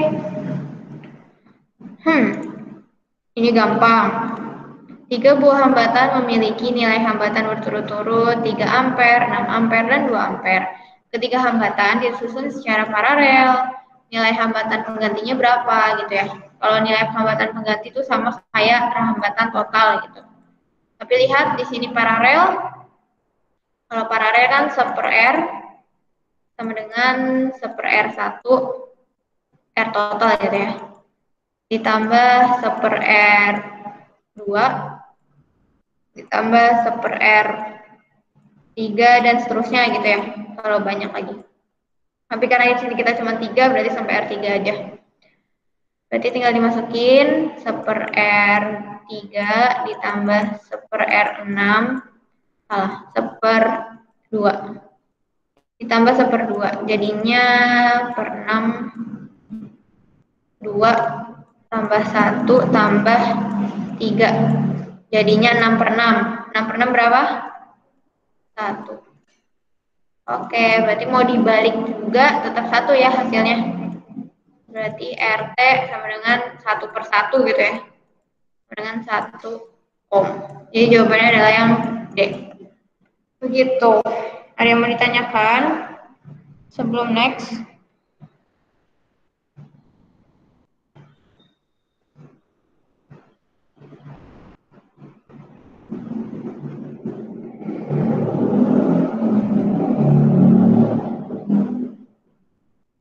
Ini gampang. 3 buah hambatan memiliki nilai hambatan berturut-turut 3 ampere, 6 ampere, dan 2 ampere. Ketiga hambatan disusun secara paralel. Nilai hambatan penggantinya berapa gitu ya. Kalau nilai hambatan pengganti itu sama kayak hambatan total gitu. Tapi lihat di sini paralel. Kalau paralel kan 1/R sama dengan 1/R1 R total gitu ya. Ditambah 1/R2 ditambah 1/R3 dan seterusnya gitu ya. Kalau banyak lagi. Tapi karena di sini kita cuma 3 berarti sampai R3 aja. Berarti tinggal dimasukin 1/R3 ditambah 1/R6 1/2 ditambah 1/2 jadinya per 6 2 tambah 1 tambah 3 jadinya 6/6. 6/6 berapa? 1. Oke, berarti mau dibalik juga tetap 1 ya hasilnya. Berarti RT sama dengan 1/1 gitu ya. Sama dengan 1 ohm. Jadi jawabannya adalah yang D. Begitu. Ada yang mau ditanyakan? Sebelum next.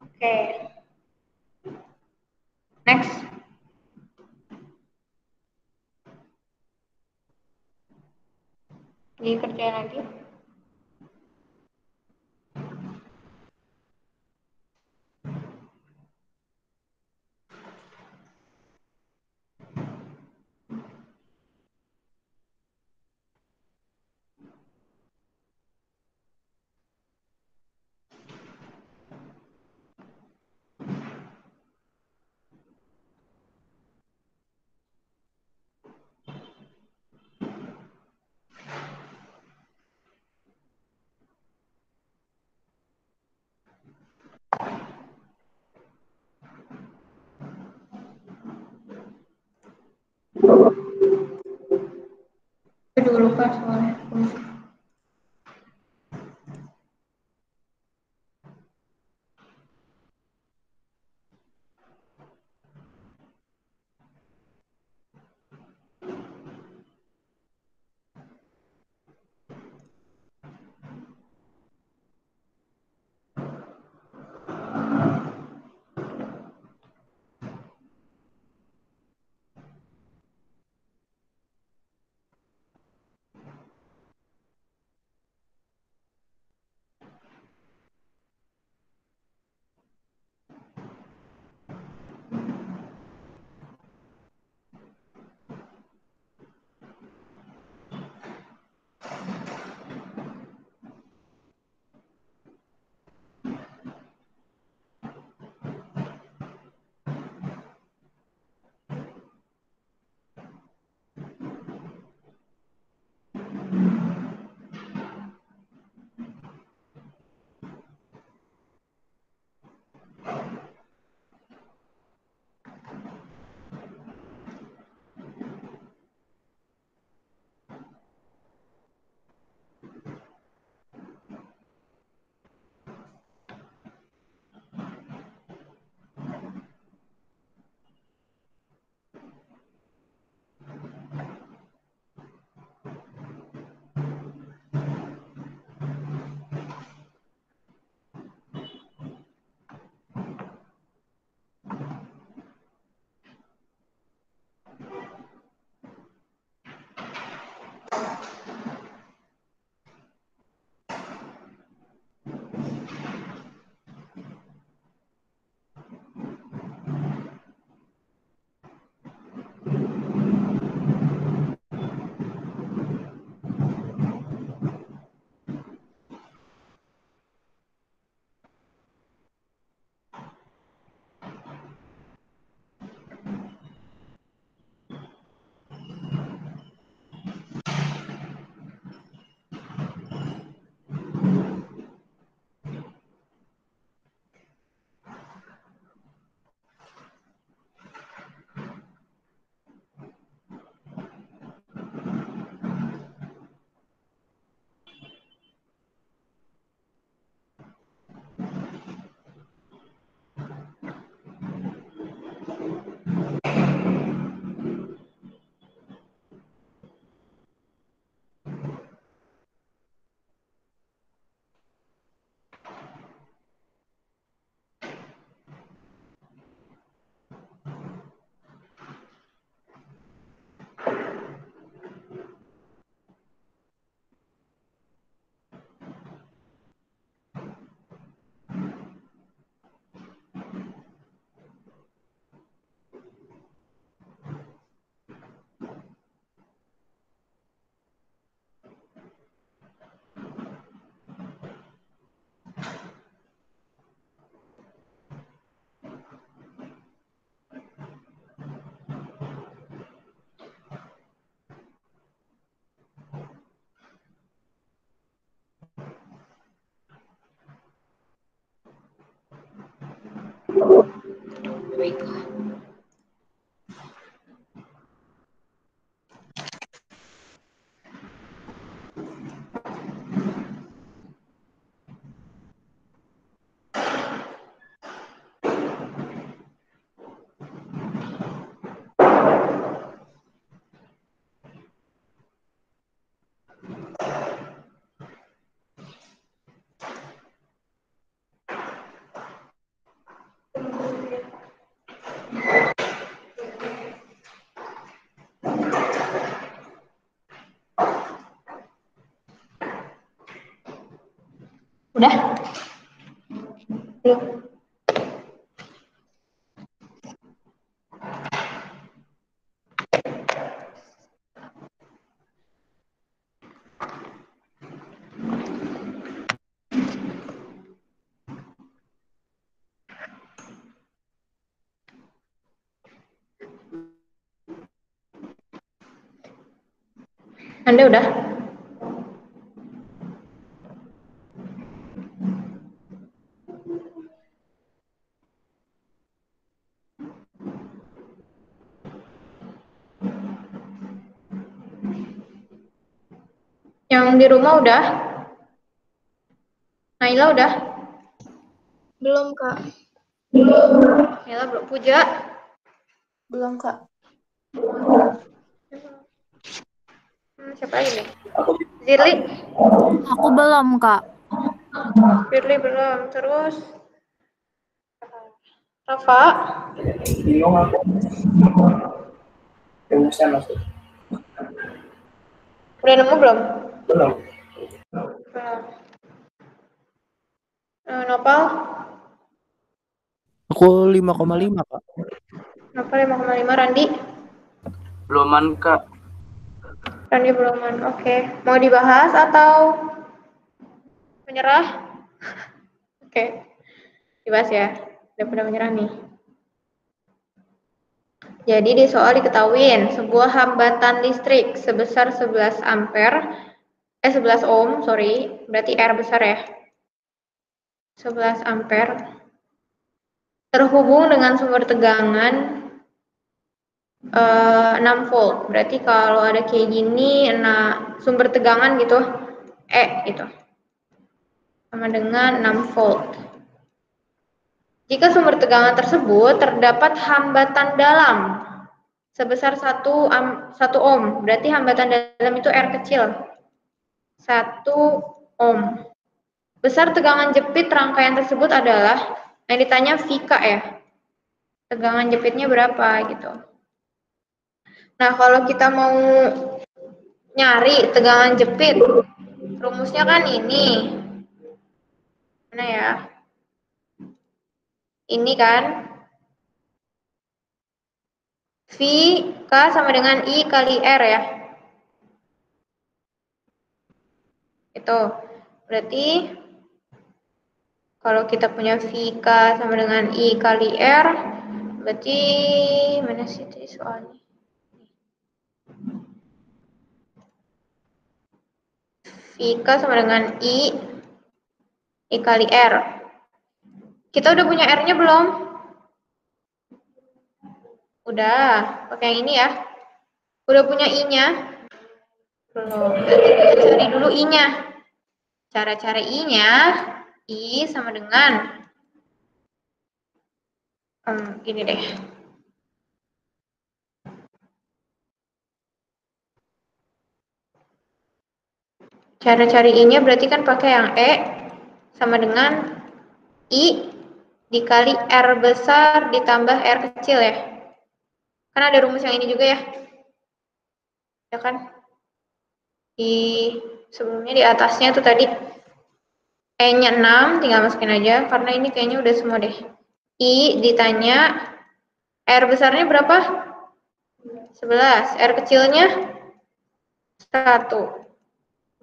Oke. Next. Dikerjain lagi. juga lupa soalnya. Baiklah. Udah? Belum? Anda udah? Yang di rumah udah? Naila udah? Belum, Kak. Naila belum. Puja? Belum, Kak. Siapa lagi nih? Aku Zirli? Aku belum, Kak. Zirli belum. Terus? Rafa? bingung aku. Rumusnya masuk. Udah nemu belum? Belum. Belum. Nopal? Aku 5,5, Kak. Nopal 5,5. Randi? Beluman Kak. Randi beluman. Oke. Mau dibahas atau menyerah? Oke. Dibahas ya. Udah menyerah nih. Jadi di soal diketahuin sebuah hambatan listrik sebesar 11 ohm, sorry, berarti R besar ya. 11 ampere terhubung dengan sumber tegangan 6 volt. Berarti kalau ada kayak gini, sumber tegangan gitu, gitu, sama dengan 6 volt. Jika sumber tegangan tersebut terdapat hambatan dalam sebesar 1 ohm, berarti hambatan dalam itu R kecil, 1 ohm. Besar tegangan jepit rangkaian tersebut adalah, yang ditanya VK ya, tegangan jepitnya berapa gitu. Nah, kalau kita mau nyari tegangan jepit, rumusnya kan ini. Mana ya? Ini kan. V K sama dengan I kali R ya. Itu. Berarti kalau kita punya V K sama dengan I kali R, berarti mana sih tadi soalnya? V K sama dengan I kali R. Kita udah punya R-nya belum? Udah, pakai yang ini ya. Udah punya I-nya? Belum. Berarti kita cari dulu I-nya. Cara cari I-nya, I sama dengan gini deh. Cara cari I-nya berarti kan pakai yang E sama dengan I dikali R besar ditambah R kecil ya. Kan ada rumus yang ini juga ya. Ya kan? Sebelumnya di atasnya tuh tadi E-nya 6, tinggal masukin aja karena ini kayaknya udah semua deh. I ditanya R besarnya berapa? 11. R kecilnya 1.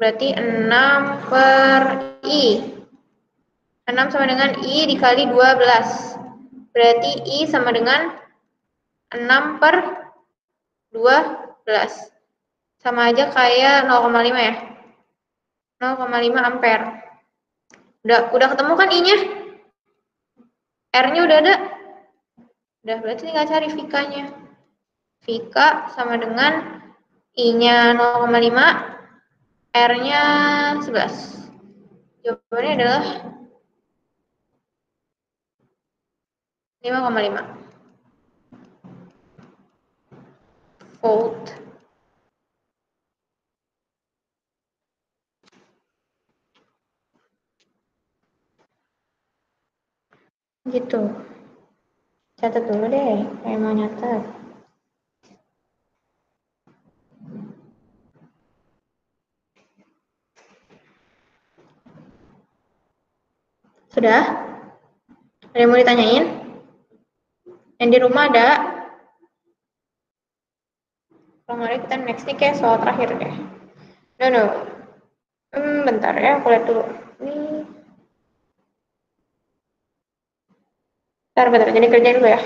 Berarti 6 per I. 6 sama dengan I dikali 12. Berarti I sama dengan 6 per 12. Sama aja kayak 0,5 ya. 0,5 ampere. Udah ketemu kan I-nya? R-nya udah ada? Udah, berarti tinggal cari VK-nya. VK sama dengan I-nya 0,5, R-nya 11. Jawabannya adalah 5,5 volt. Gitu. Catat dulu deh, kayak mau nyatet. Sudah? Ada yang mau ditanyain? Yang di rumah ada? Kalau nggak ada kita next nih kayak soal terakhir deh. No. Bentar ya, aku lihat dulu. Ini. Bentar, jadi kerjain dulu ya.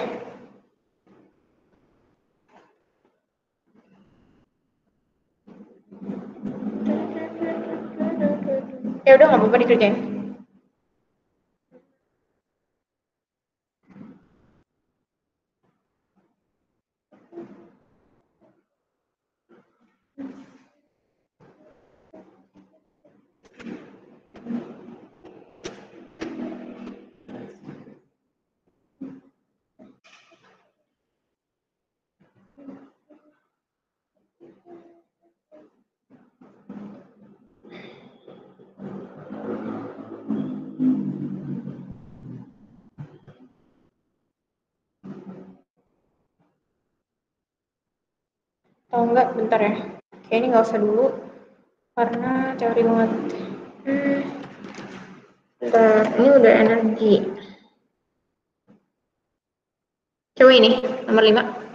Ya udah nggak apa-apa dikerjain. Atau enggak, bentar ya. Kayaknya nggak usah dulu, karena teori banget. Bentar, ini udah energi. Coba ini, nomor 5.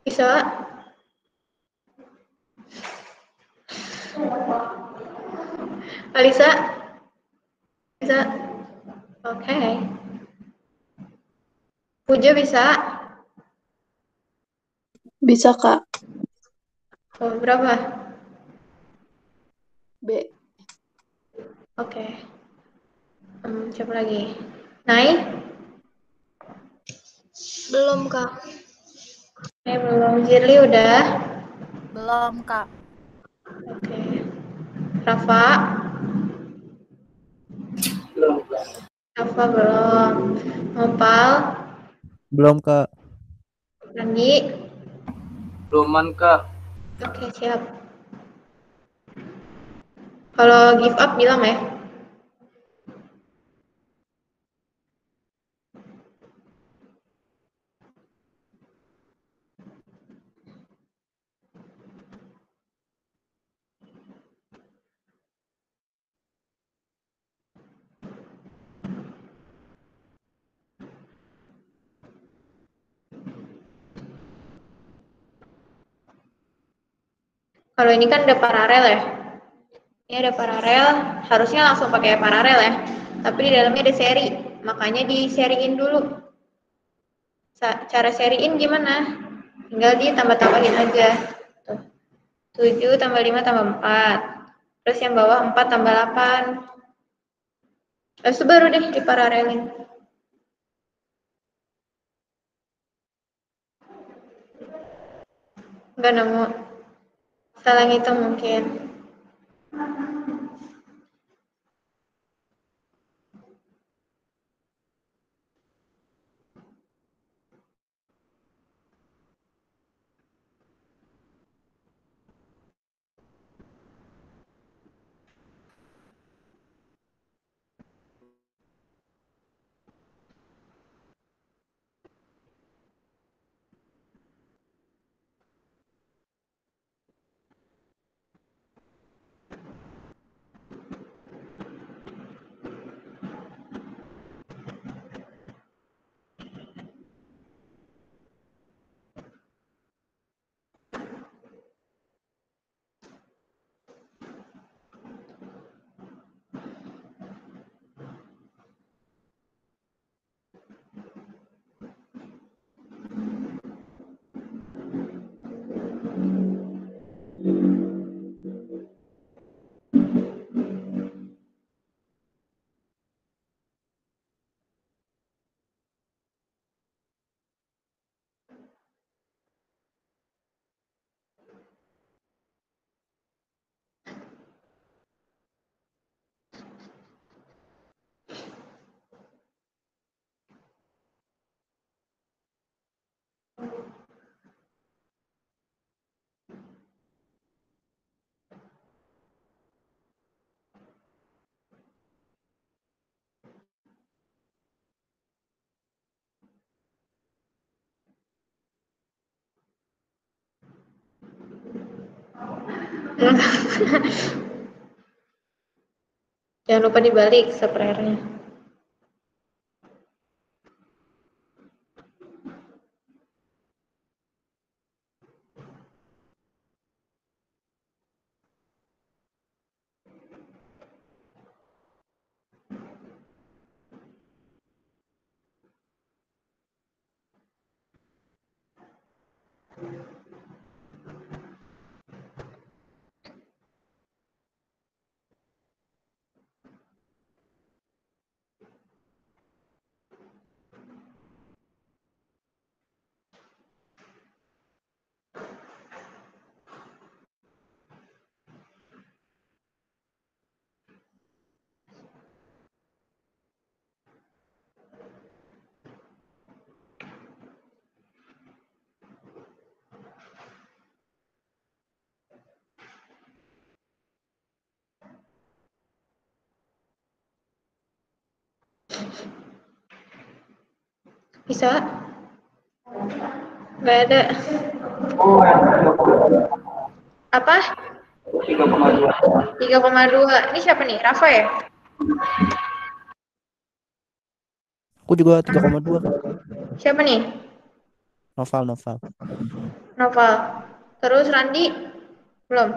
Bisa? Alisa? Bisa? Oke. Puja bisa? Bisa, Kak. Oh, berapa? B. Oke. Coba lagi. Naik? Belum, Kak. Belum. Zirli udah? Belum, Kak. Oke. Rafa? Belum. Rafa belum. Nopal? Belum, Kak. Randi? Beluman Kak. Oke, siap. Kalau give up bilang ya. Kalau ini kan udah paralel ya. Ini ada paralel, harusnya langsung pakai paralel ya. Tapi di dalamnya ada seri, makanya di-seriin dulu. Cara seriin gimana? Tinggal ditambah-tambahin aja. Tuh. 7 tambah 5 tambah 4. Terus yang bawah 4 tambah 8. Terus baru deh diparalelin. Nggak nemu. Salah ngitung mungkin. Jangan lupa dibalik sprayernya. Bisa? Nggak ada. Oh, yang 3,2. Apa? 3,2. 3,2. Ini siapa nih? Rafa ya? Aku juga 3,2, Kak. Siapa nih? Noval. Noval. Terus Randi? Belum.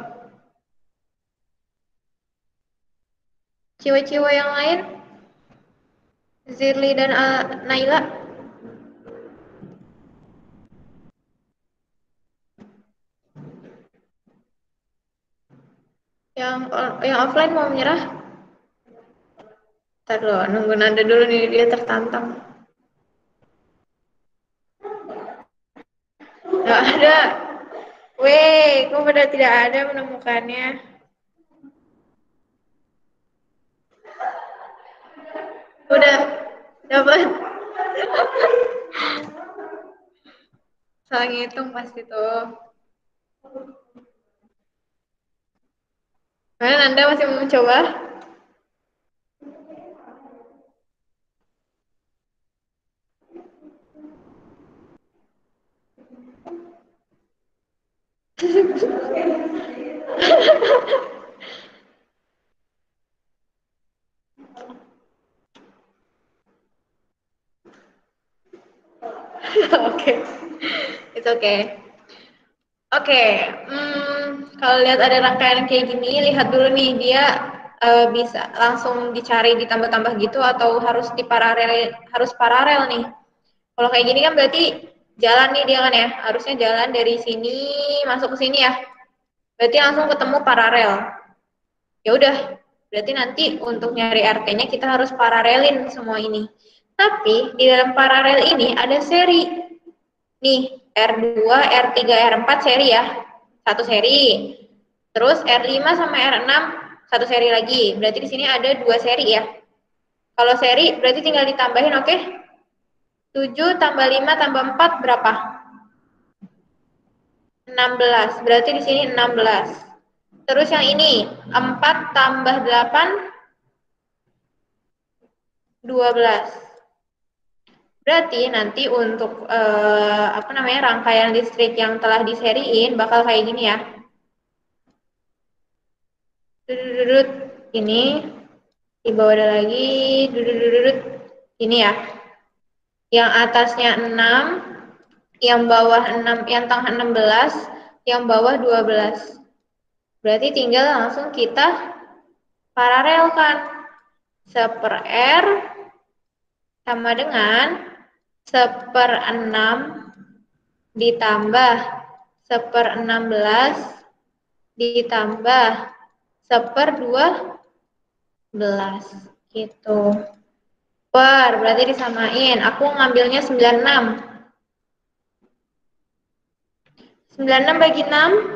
Cewek-cewek yang lain? Zirli dan Naila? Yang offline mau menyerah? Ntar dulu, nunggu Nanda dulu nih, dia tertantang. Nggak ada. Weh, kok pada tidak ada menemukannya? Udah dapat. Salah ngitung pasti tuh. Kalian Anda masih mau mencoba? Oke, it's okay. Oke, kalau lihat ada rangkaian kayak gini, lihat dulu nih dia bisa langsung dicari ditambah-tambah gitu atau harus paralel nih. Kalau kayak gini kan berarti jalan nih dia kan ya, harusnya jalan dari sini masuk ke sini ya. Berarti langsung ketemu paralel. Ya udah, berarti nanti untuk nyari RT-nya kita harus paralelin semua ini. Tapi di dalam paralel ini ada seri. Nih, R2, R3, R4 seri ya. Satu seri. Terus R5 sama R6 satu seri lagi. Berarti di sini ada 2 seri ya. Kalau seri berarti tinggal ditambahin, oke? 7 tambah 5 tambah 4 berapa? 16. Berarti di sini 16. Terus yang ini 4 tambah 8 12. Berarti nanti untuk rangkaian listrik yang telah diseriin bakal kayak gini ya. Ini di bawah ada lagi ini ya. Yang atasnya 6, yang bawah 6, yang tengah 16, yang bawah 12. Berarti tinggal langsung kita paralelkan. 1/R sama dengan 1/6 ditambah 1/16 ditambah 1/12 gitu. Berarti disamain. Aku ngambilnya 96. 96 bagi 6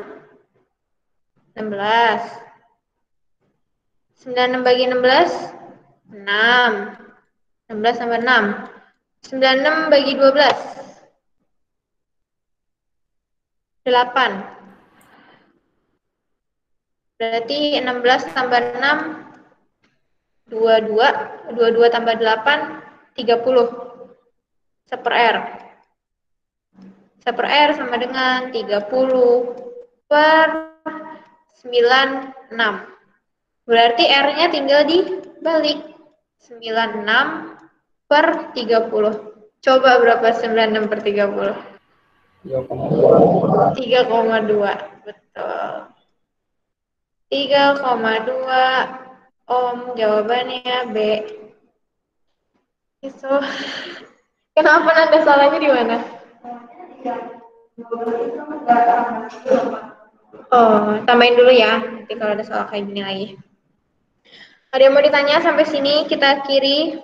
16. 96 bagi 16 6. 16 tambah 6. 96 bagi 12 8. Berarti 16 tambah 6 22. 22 tambah 8 30. 1/R. 1/R sama dengan 30/96. Berarti R-nya tinggal dibalik. 96/30. Coba berapa 96/30? 3,2. 3,2. Betul. 3,2 ohm. Jawabannya B. Itu. Kenapa nanda salahnya di mana? Oh, tambahin dulu ya. Nanti kalau ada soal kayak gini lagi. Ada yang mau ditanya sampai sini kita akhiri.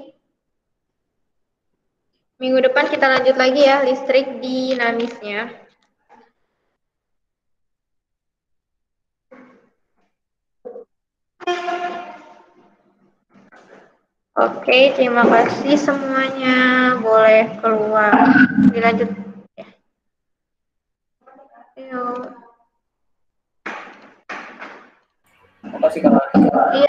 Minggu depan kita lanjut lagi ya listrik dinamisnya. Oke, terima kasih semuanya. Boleh keluar. Dilanjut. Yuk. Makasih Kak. Iya.